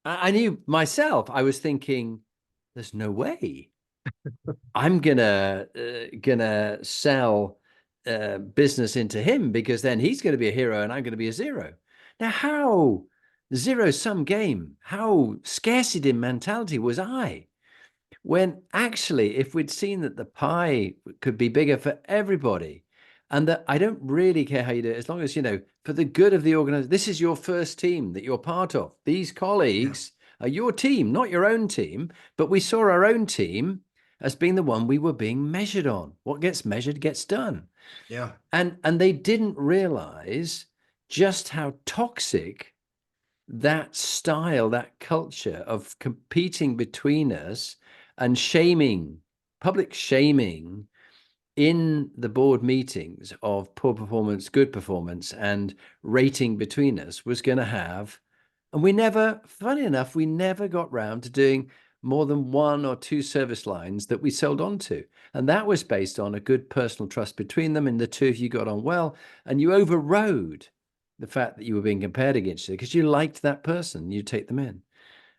I knew myself, I was thinking, there's no way I'm gonna sell business into him, because then he's going to be a hero and I'm going to be a zero. Now, how zero-sum game, how scarcity mentality was I, when actually, if we'd seen that the pie could be bigger for everybody, and that I don't really care how you do it, as long as, for the good of the organization, this is your first team that you're part of. These colleagues are your team, not your own team. But we saw our own team as being the one we were being measured on. What gets measured gets done. Yeah. And they didn't realize just how toxic that style, that culture of competing between us and shaming, public shaming in the board meetings of poor performance, good performance, and rating between us was going to have. And funny enough, we never got round to doing more than 1 or 2 service lines that we sold on to. And that was based on a good personal trust between them, and the two of you got on well, and you overrode the fact that you were being compared against you because you liked that person, you take them in.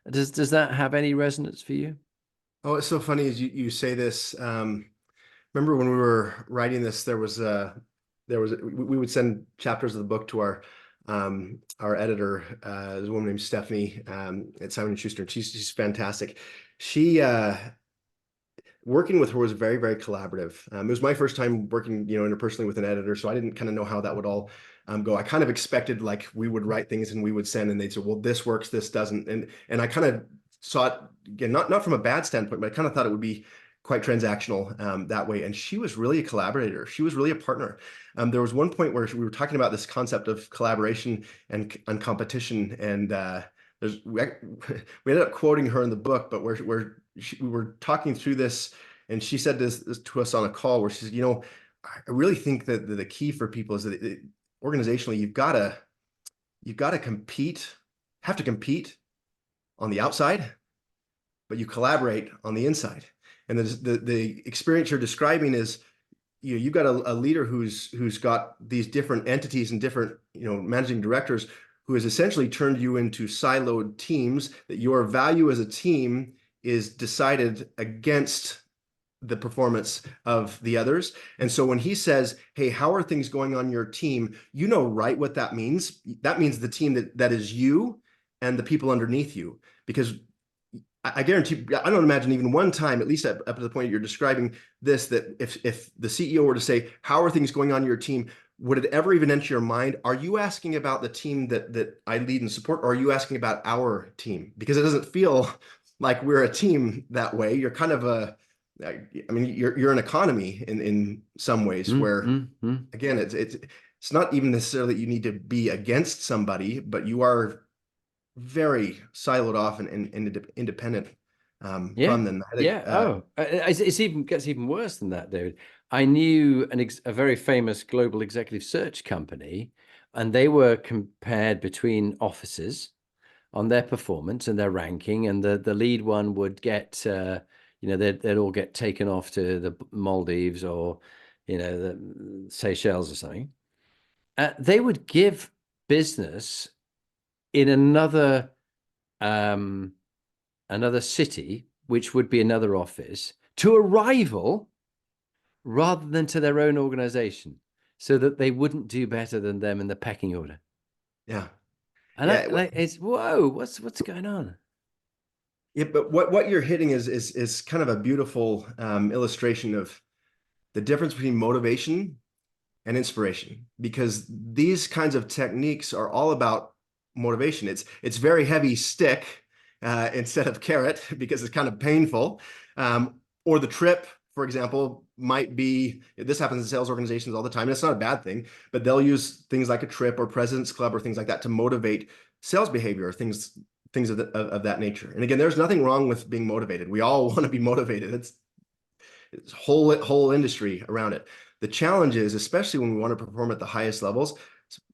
Does that have any resonance for you? Oh, it's so funny as you say this. Remember when we were writing this, we would send chapters of the book to our editor, there's a woman named Stephanie at Simon & Schuster. She's fantastic. She working with her was very, very collaborative. It was my first time working, interpersonally with an editor, so I didn't kind of know how that would all go. I kind of expected like we would write things and we would send, and they'd say, well, this works, this doesn't. And I kind of saw it, again, not from a bad standpoint, but I kind of thought it would be quite transactional that way. And she was really a collaborator. She was really a partner. There was one point where we were talking about this concept of collaboration and competition. And we ended up quoting her in the book, but we were talking through this, and she said this to us on a call where she said, I really think that the key for people is that organizationally, you've got to compete on the outside, but you collaborate on the inside. And the experience you're describing is, you've got a leader who's got these different entities and different, managing directors, who has essentially turned you into siloed teams, that your value as a team is decided against the performance of the others. And so when he says, hey, how are things going on your team? Right what that means. That means the team that is you and the people underneath you. Because I guarantee, I don't imagine even one time, at least up to the point you're describing this, that if the CEO were to say, how are things going on your team, would it ever even enter your mind? Are you asking about the team that I lead and support, or are you asking about our team? Because it doesn't feel like we're a team that way. You're kind of you're an economy in some ways, where again, it's not even necessarily that you need to be against somebody, but you are very siloed off and independent from them. It gets even worse than that, David. I knew a very famous global executive search company, and they were compared between offices on their performance and their ranking, and the lead one would get they'd all get taken off to the Maldives or the Seychelles or something. They would give business in another city, which would be another office, to a rival rather than to their own organization, so that they wouldn't do better than them in the pecking order. Yeah. And it's, whoa, what's going on? Yeah, but what you're hitting is kind of a beautiful illustration of the difference between motivation and inspiration, because these kinds of techniques are all about motivation. It's very heavy stick instead of carrot, because it's kind of painful. Or the trip, for example, might be, this happens in sales organizations all the time, and it's not a bad thing, but they'll use things like a trip or President's Club or things like that to motivate sales behavior, things things of that nature. And again, there's nothing wrong with being motivated. We all want to be motivated. It's whole industry around it. The challenge is, especially when we want to perform at the highest levels,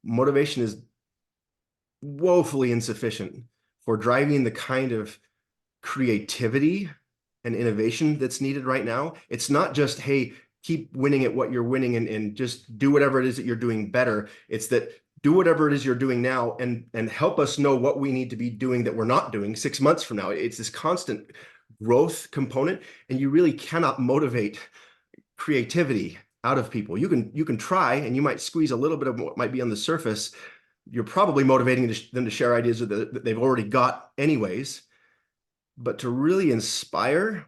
motivation is woefully insufficient for driving the kind of creativity and innovation that's needed right now. It's not just, hey, keep winning at what you're winning and just do whatever it is that you're doing better. It's that do whatever it is you're doing now and help us know what we need to be doing that we're not doing 6 months from now. It's this constant growth component, and you really cannot motivate creativity out of people. You can try, and you might squeeze a little bit of what might be on the surface. You're probably motivating them to share ideas that they've already got anyways. But to really inspire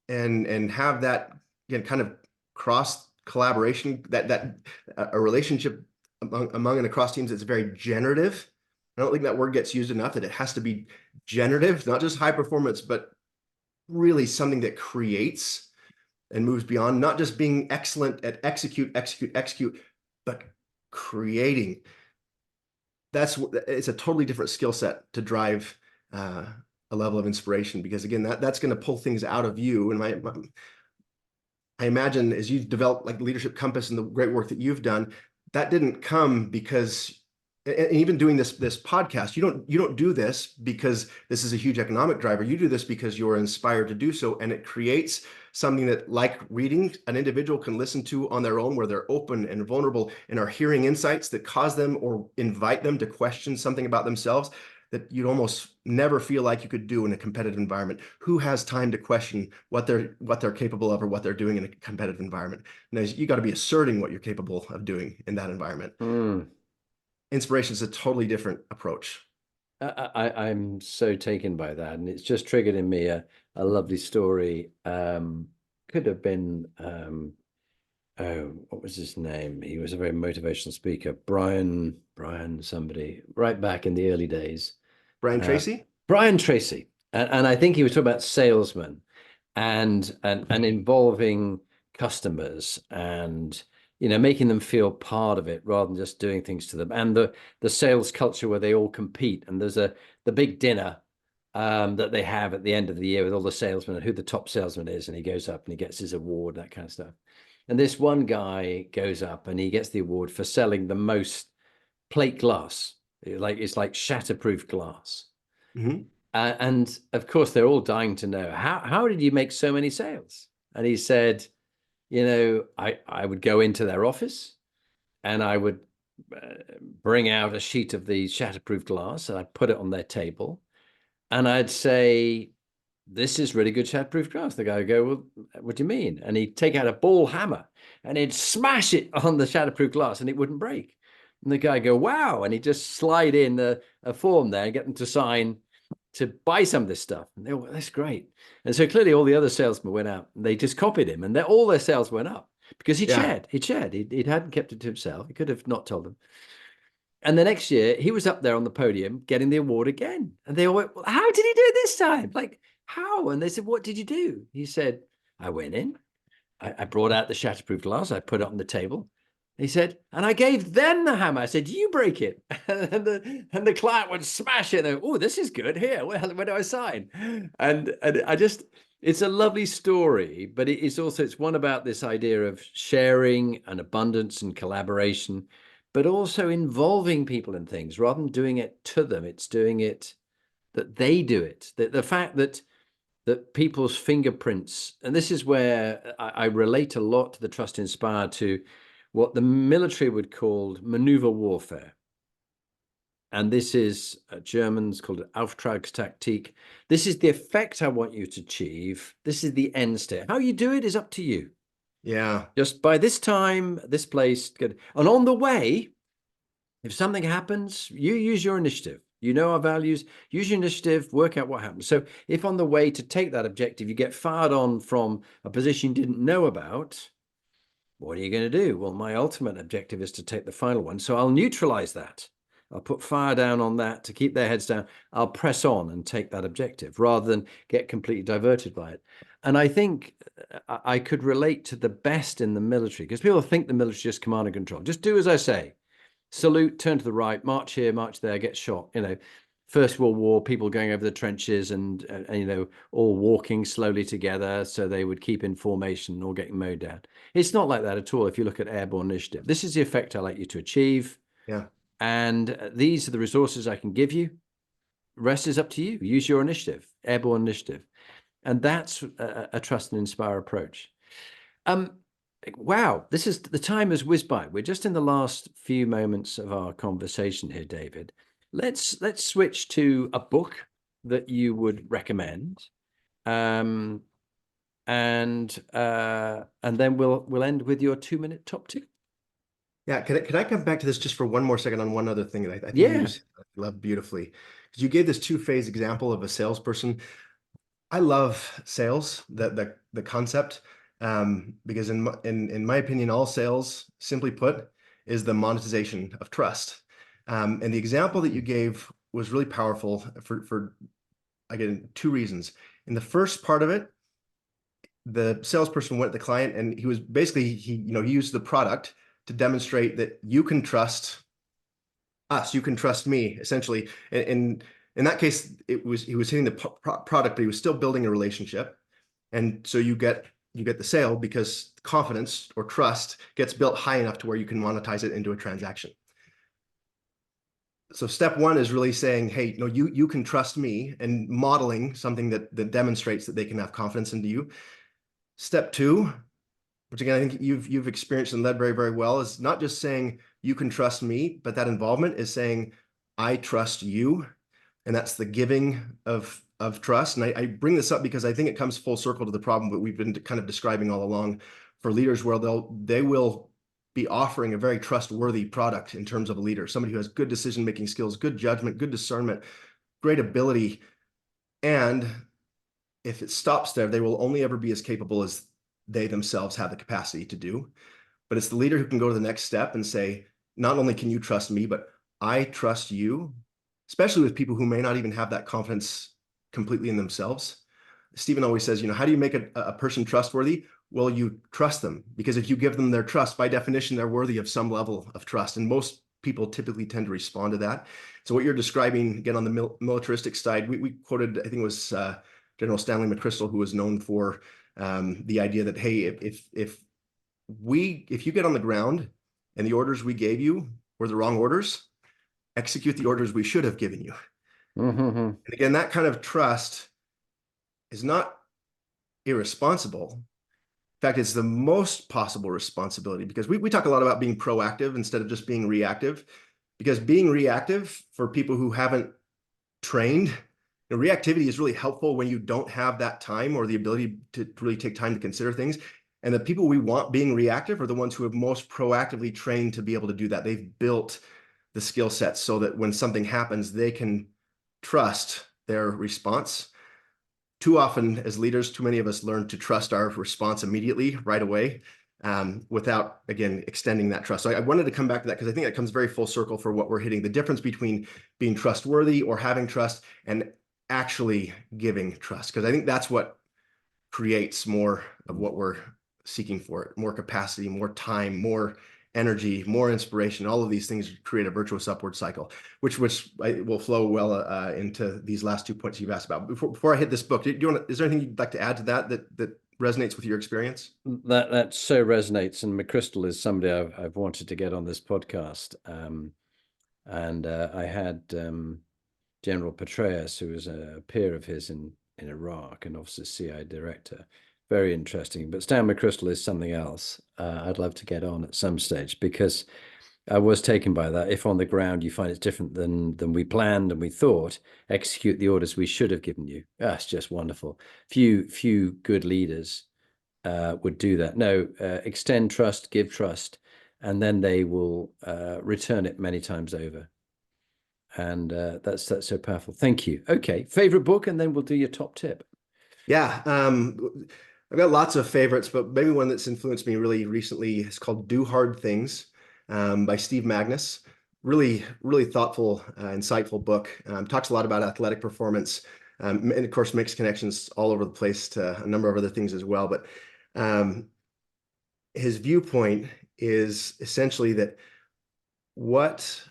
and have that, again, kind of cross collaboration, that a relationship among and across teams that's very generative. I don't think that word gets used enough, that it has to be generative, not just high performance, but really something that creates and moves beyond, not just being excellent at execute, but creating. It's a totally different skill set to drive a level of inspiration, because again, that's going to pull things out of you. And I imagine as you've developed like Leadership Compass and the great work that you've done, that didn't come because, and even doing this podcast, you don't do this because this is a huge economic driver. You do this because you're inspired to do so, and it creates something that, like reading, an individual can listen to on their own, where they're open and vulnerable and are hearing insights that cause them or invite them to question something about themselves that you'd almost never feel like you could do in a competitive environment. Who has time to question what they're capable of or what they're doing in a competitive environment? Now, you got to be asserting what you're capable of doing in that environment. Inspiration is a totally different approach. I'm so taken by that, and it's just triggered in me a lovely story. Could have been what was his name? He was a very motivational speaker, Brian somebody, right back in the early days. Brian Tracy? Brian Tracy. And I think he was talking about salesmen and involving customers and, making them feel part of it rather than just doing things to them. And the sales culture where they all compete. And there's the big dinner that they have at the end of the year with all the salesmen and who the top salesman is. And he goes up and he gets his award, that kind of stuff. And this one guy goes up and he gets the award for selling the most plate glass. It's like shatterproof glass. Mm-hmm. And of course, they're all dying to know, how did you make so many sales? And he said, I would go into their office and I would bring out a sheet of the shatterproof glass and I'd put it on their table. And I'd say, this is really good shatterproof glass. The guy would go, well, what do you mean? And he'd take out a ball hammer and he'd smash it on the shatterproof glass and it wouldn't break. And the guy would go, wow. And he'd just slide in a form there and get them to sign to buy some of this stuff. And they were, that's great. And so clearly all the other salesmen went out and they just copied him, and all their sales went up because he shared. He hadn't kept it to himself. He could have not told them. And the next year he was up there on the podium getting the award again. And they all went, well, how did he do it this time? Like, how? And they said, what did you do? He said, I went in, I brought out the shatterproof glass, I put it on the table. He said, and I gave them the hammer. I said, you break it. and the client would smash it. And oh, this is good. Here, where do I sign? And I just, it's a lovely story, but it's one about this idea of sharing and abundance and collaboration, but also involving people in things rather than doing it to them. It's doing it that they do it. The fact that people's fingerprints, and this is where I relate a lot to the Trust Inspire, to what the military would call maneuver warfare. And this is, Germans called it Auftragstaktik. This is the effect I want you to achieve. This is the end state. How you do it is up to you. Yeah. Just by this time, this place. And on the way, if something happens, you use your initiative. You know our values, use your initiative, work out what happens. So if on the way to take that objective, you get fired on from a position you didn't know about, what are you going to do? Well, my ultimate objective is to take the final one. So I'll neutralize that. I'll put fire down on that to keep their heads down. I'll press on and take that objective rather than get completely diverted by it. And I think I could relate to the best in the military, because people think the military is just command and control. Just do as I say. Salute, turn to the right, march here, march there, get shot. First World War, people going over the trenches and all walking slowly together so they would keep in formation or getting mowed down. It's not like that at all if you look at airborne initiative. This is the effect I like you to achieve. Yeah. And these are the resources I can give you. Rest is up to you. Use your initiative, airborne initiative. And that's a trust and inspire approach. Wow, the time has whizzed by. We're just in the last few moments of our conversation here, David. Let's switch to a book that you would recommend, and then we'll end with your 2-minute top tip. Yeah, can I come back to this just for one more second on one other thing that I think you just love beautifully? Because you gave this two-phase example of a salesperson. I love sales, the concept, because in my opinion, all sales, simply put, is the monetization of trust. And the example that you gave was really powerful for again, two reasons. In the first part of it, the salesperson went to the client and he was basically, he used the product to demonstrate that you can trust us, you can trust me, essentially. And in that case, he was hitting the product, but he was still building a relationship. And so you get the sale because confidence or trust gets built high enough to where you can monetize it into a transaction. So step one is really saying, hey, no, you can trust me, and modeling something that demonstrates that they can have confidence into you. Step two, which again, I think you've experienced and led very, very well, is not just saying you can trust me, but that involvement is saying, I trust you. And that's the giving of trust. And I bring this up because I think it comes full circle to the problem that we've been kind of describing all along for leaders, where they will be offering a very trustworthy product in terms of a leader, somebody who has good decision-making skills, good judgment, good discernment, great ability. And if it stops there, they will only ever be as capable as they themselves have the capacity to do. But it's the leader who can go to the next step and say, not only can you trust me, but I trust you, especially with people who may not even have that confidence completely in themselves. Stephen always says, how do you make a person trustworthy? Well, you trust them, because if you give them their trust, by definition, they're worthy of some level of trust. And most people typically tend to respond to that. So what you're describing, again, on the militaristic side, we quoted, I think it was General Stanley McChrystal, who was known for the idea that, hey, if you get on the ground and the orders we gave you were the wrong orders, execute the orders we should have given you. Mm-hmm. And again, that kind of trust is not irresponsible. In fact, it's the most possible responsibility, because we talk a lot about being proactive instead of just being reactive, because being reactive, for people who haven't trained, reactivity is really helpful when you don't have that time or the ability to really take time to consider things. And the people we want being reactive are the ones who have most proactively trained to be able to do that. They've built the skill sets so that when something happens, they can trust their response. Too often as leaders, too many of us learn to trust our response immediately, right away, without, again, extending that trust. So I wanted to come back to that because I think that comes very full circle for what we're hitting, the difference between being trustworthy or having trust and actually giving trust, because I think that's what creates more of what we're seeking for: more capacity, more time, more energy, more inspiration. All of these things create a virtuous upward cycle, which will flow well into these last 2 points you've asked about. Before I hit this book, is there anything you'd like to add to that resonates with your experience? That so resonates, and McChrystal is somebody I've wanted to get on this podcast. And I had General Petraeus, who was a peer of his in Iraq, and obviously CIA director. Very interesting. But Stan McChrystal is something else. I'd love to get on at some stage, because I was taken by that. If on the ground you find it's different than we planned and we thought, execute the orders we should have given you. That's just wonderful. Few good leaders would do that. No, extend trust, give trust, and then they will return it many times over. And that's so powerful. Thank you. Okay, favorite book, and then we'll do your top tip. Yeah, I've got lots of favorites, but maybe one that's influenced me really recently is called Do Hard Things by Steve Magnus. Really, really thoughtful, insightful book. Talks a lot about athletic performance, and of course makes connections all over the place to a number of other things as well. But his viewpoint is essentially that what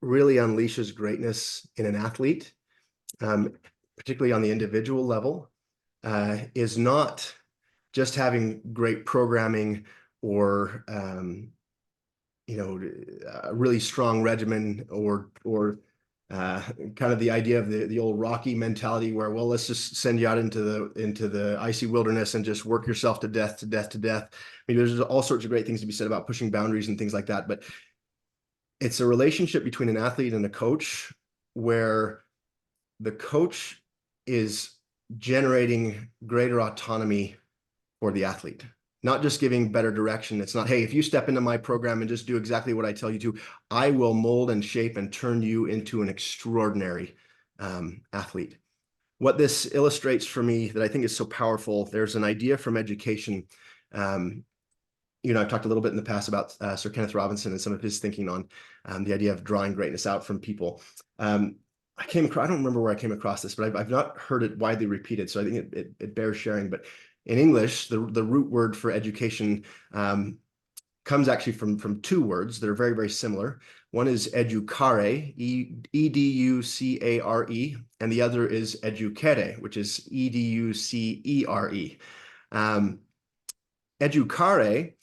really unleashes greatness in an athlete, particularly on the individual level, is not just having great programming or a really strong regimen or kind of the idea of the old Rocky mentality where, well, let's just send you out into the icy wilderness and just work yourself to death, to death, to death. I mean, there's all sorts of great things to be said about pushing boundaries and things like that, but it's a relationship between an athlete and a coach where the coach is generating greater autonomy for the athlete, not just giving better direction. It's not, hey, if you step into my program and just do exactly what I tell you to, I will mold and shape and turn you into an extraordinary athlete. What this illustrates for me that I think is so powerful, there's an idea from education. I've talked a little bit in the past about Sir Kenneth Robinson and some of his thinking on the idea of drawing greatness out from people. I don't remember where I came across this, but I've not heard it widely repeated, so I think it bears sharing. But in English, the root word for education comes actually from two words that are very, very similar. One is educare, E-D-U-C-A-R-E, and the other is educere, which is E-D-U-C-E-R-E. Educare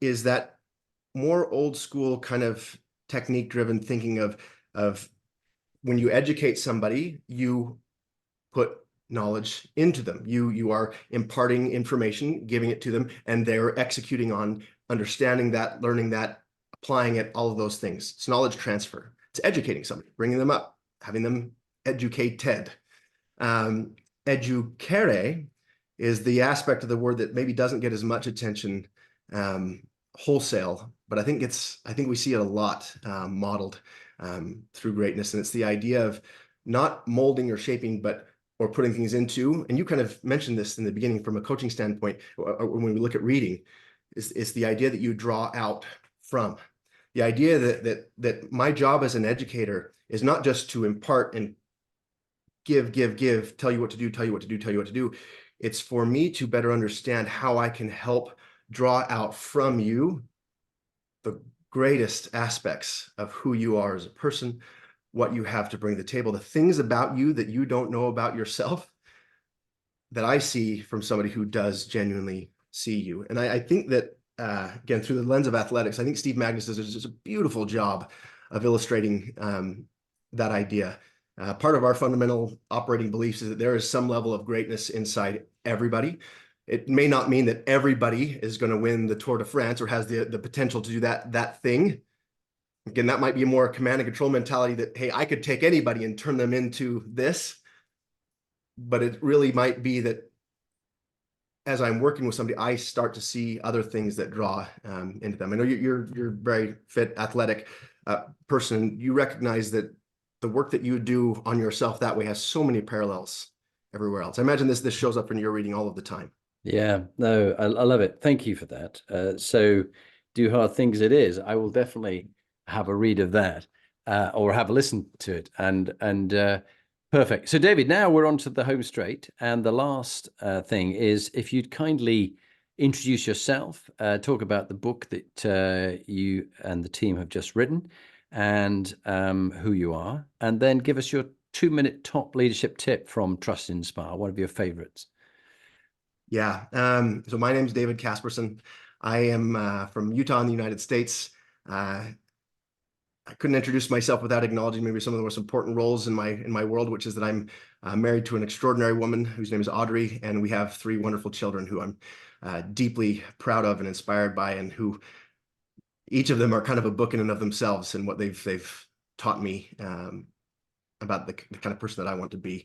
is that more old school kind of technique driven thinking of when you educate somebody, you put knowledge into them. You are imparting information, giving it to them, and they're executing on understanding that, learning that, applying it, all of those things. It's knowledge transfer. It's educating somebody, bringing them up, having them educated. Educare is the aspect of the word that maybe doesn't get as much attention wholesale, but I think we see it a lot modeled through greatness. And it's the idea of not molding or shaping, or putting things into, and you kind of mentioned this in the beginning from a coaching standpoint, or when we look at reading, is the idea that you draw out from. The idea that my job as an educator is not just to impart and give, tell you what to do. It's for me to better understand how I can help draw out from you the greatest aspects of who you are as a person, what you have to bring to the table, the things about you that you don't know about yourself that I see from somebody who does genuinely see you. And I think that, again, through the lens of athletics, I think Steve Magnus does just a beautiful job of illustrating that idea. Part of our fundamental operating beliefs is that there is some level of greatness inside everybody. It may not mean that everybody is going to win the Tour de France or has the potential to do that thing. Again, that might be a more command and control mentality that, hey, I could take anybody and turn them into this. But it really might be that as I'm working with somebody, I start to see other things that draw into them. I know you're very fit, athletic person. You recognize that the work that you do on yourself that way has so many parallels everywhere else. I imagine this shows up in your reading all of the time. Yeah, no, I love it. Thank you for that. So do hard things it is. I will definitely have a read of that or have a listen to it. And perfect. So David, now we're on to the home straight. And the last thing is if you'd kindly introduce yourself, talk about the book that you and the team have just written and who you are, and then give us your 2-minute top leadership tip from Trust and Inspire, one of your favorites. Yeah. So my name is David Kasperson. I am from Utah in the United States. I couldn't introduce myself without acknowledging maybe some of the most important roles in my world, which is that I'm married to an extraordinary woman whose name is Audrey, and we have 3 wonderful children who I'm deeply proud of and inspired by, and who each of them are kind of a book in and of themselves and what they've taught me about the kind of person that I want to be.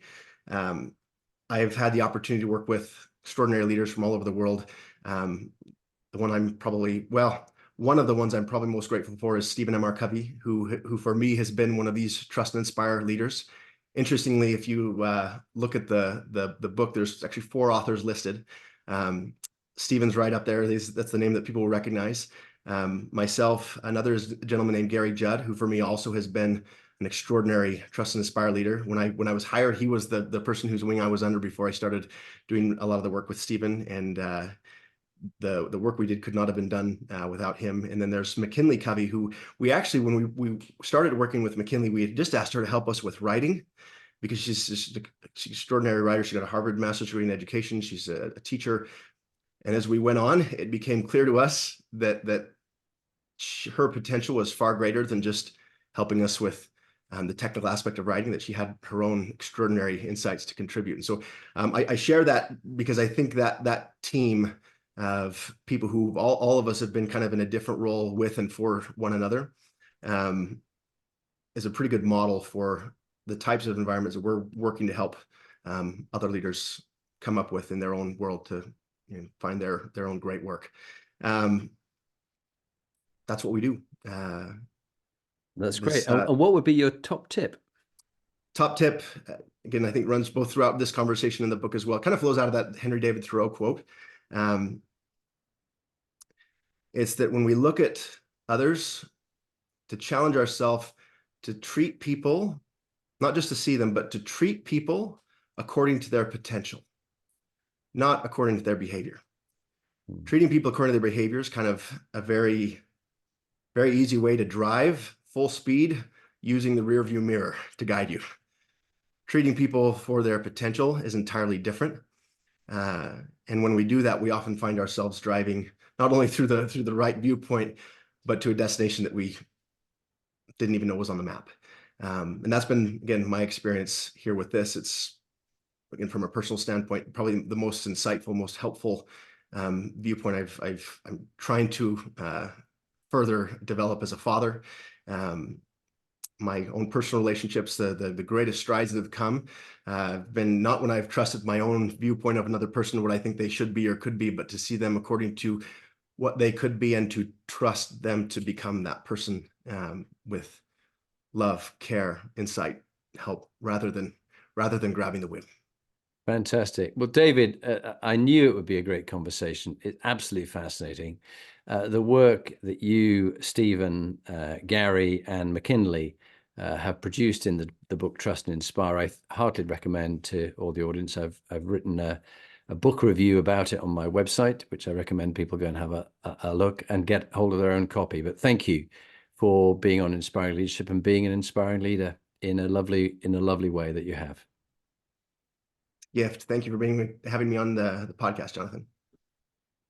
I've had the opportunity to work with extraordinary leaders from all over the world. One of the ones I'm probably most grateful for is Stephen M.R. Covey, who for me has been one of these Trust and Inspire leaders. Interestingly, if you look at the book, there's actually 4 authors listed. Stephen's right up there. That's the name that people will recognize. Myself, another is a gentleman named Gary Judd, who for me also has been an extraordinary Trust and Inspire leader. When I was hired, he was the person whose wing I was under before I started doing a lot of the work with Stephen. And the work we did could not have been done without him. And then there's McKinley-Covey, who we actually, when we started working with McKinley, we had just asked her to help us with writing, because she's an extraordinary writer. She got a Harvard master's degree in education. She's a teacher. And as we went on, it became clear to us that her potential was far greater than just helping us with the technical aspect of writing, that she had her own extraordinary insights to contribute. And so I share that because I think that team of people who all of us have been kind of in a different role with and for one another is a pretty good model for the types of environments that we're working to help other leaders come up with in their own world to find their own great work. That's what we do. That's great. And what would be your top tip? Top tip, again, I think runs both throughout this conversation and the book as well. Kind of flows out of that Henry David Thoreau quote. It's that when we look at others, to challenge ourselves to treat people, not just to see them, but to treat people according to their potential, not according to their behavior. Treating people according to their behavior is kind of a very, very easy way to drive full speed using the rear view mirror to guide you. Treating people for their potential is entirely different. And when we do that, we often find ourselves driving not only through the right viewpoint, but to a destination that we didn't even know was on the map. And that's been, again, my experience here with this. It's, again, from a personal standpoint, probably the most insightful, most helpful viewpoint I'm trying to further develop as a father. My own personal relationships, the greatest strides that have come have been not when I've trusted my own viewpoint of another person, what I think they should be or could be, but to see them according to what they could be and to trust them to become that person with love, care, insight, help, rather than grabbing the whip. Fantastic. Well, David, I knew it would be a great conversation. It's absolutely fascinating. The work that you, Stephen, Gary, and McKinley have produced in the book Trust and Inspire, I heartily recommend to all the audience. I've written a book review about it on my website, which I recommend people go and have a look and get hold of their own copy. But thank you for being on Inspiring Leadership and being an inspiring leader in a lovely way that you have. Gift. Thank you for having me on the podcast, Jonathan.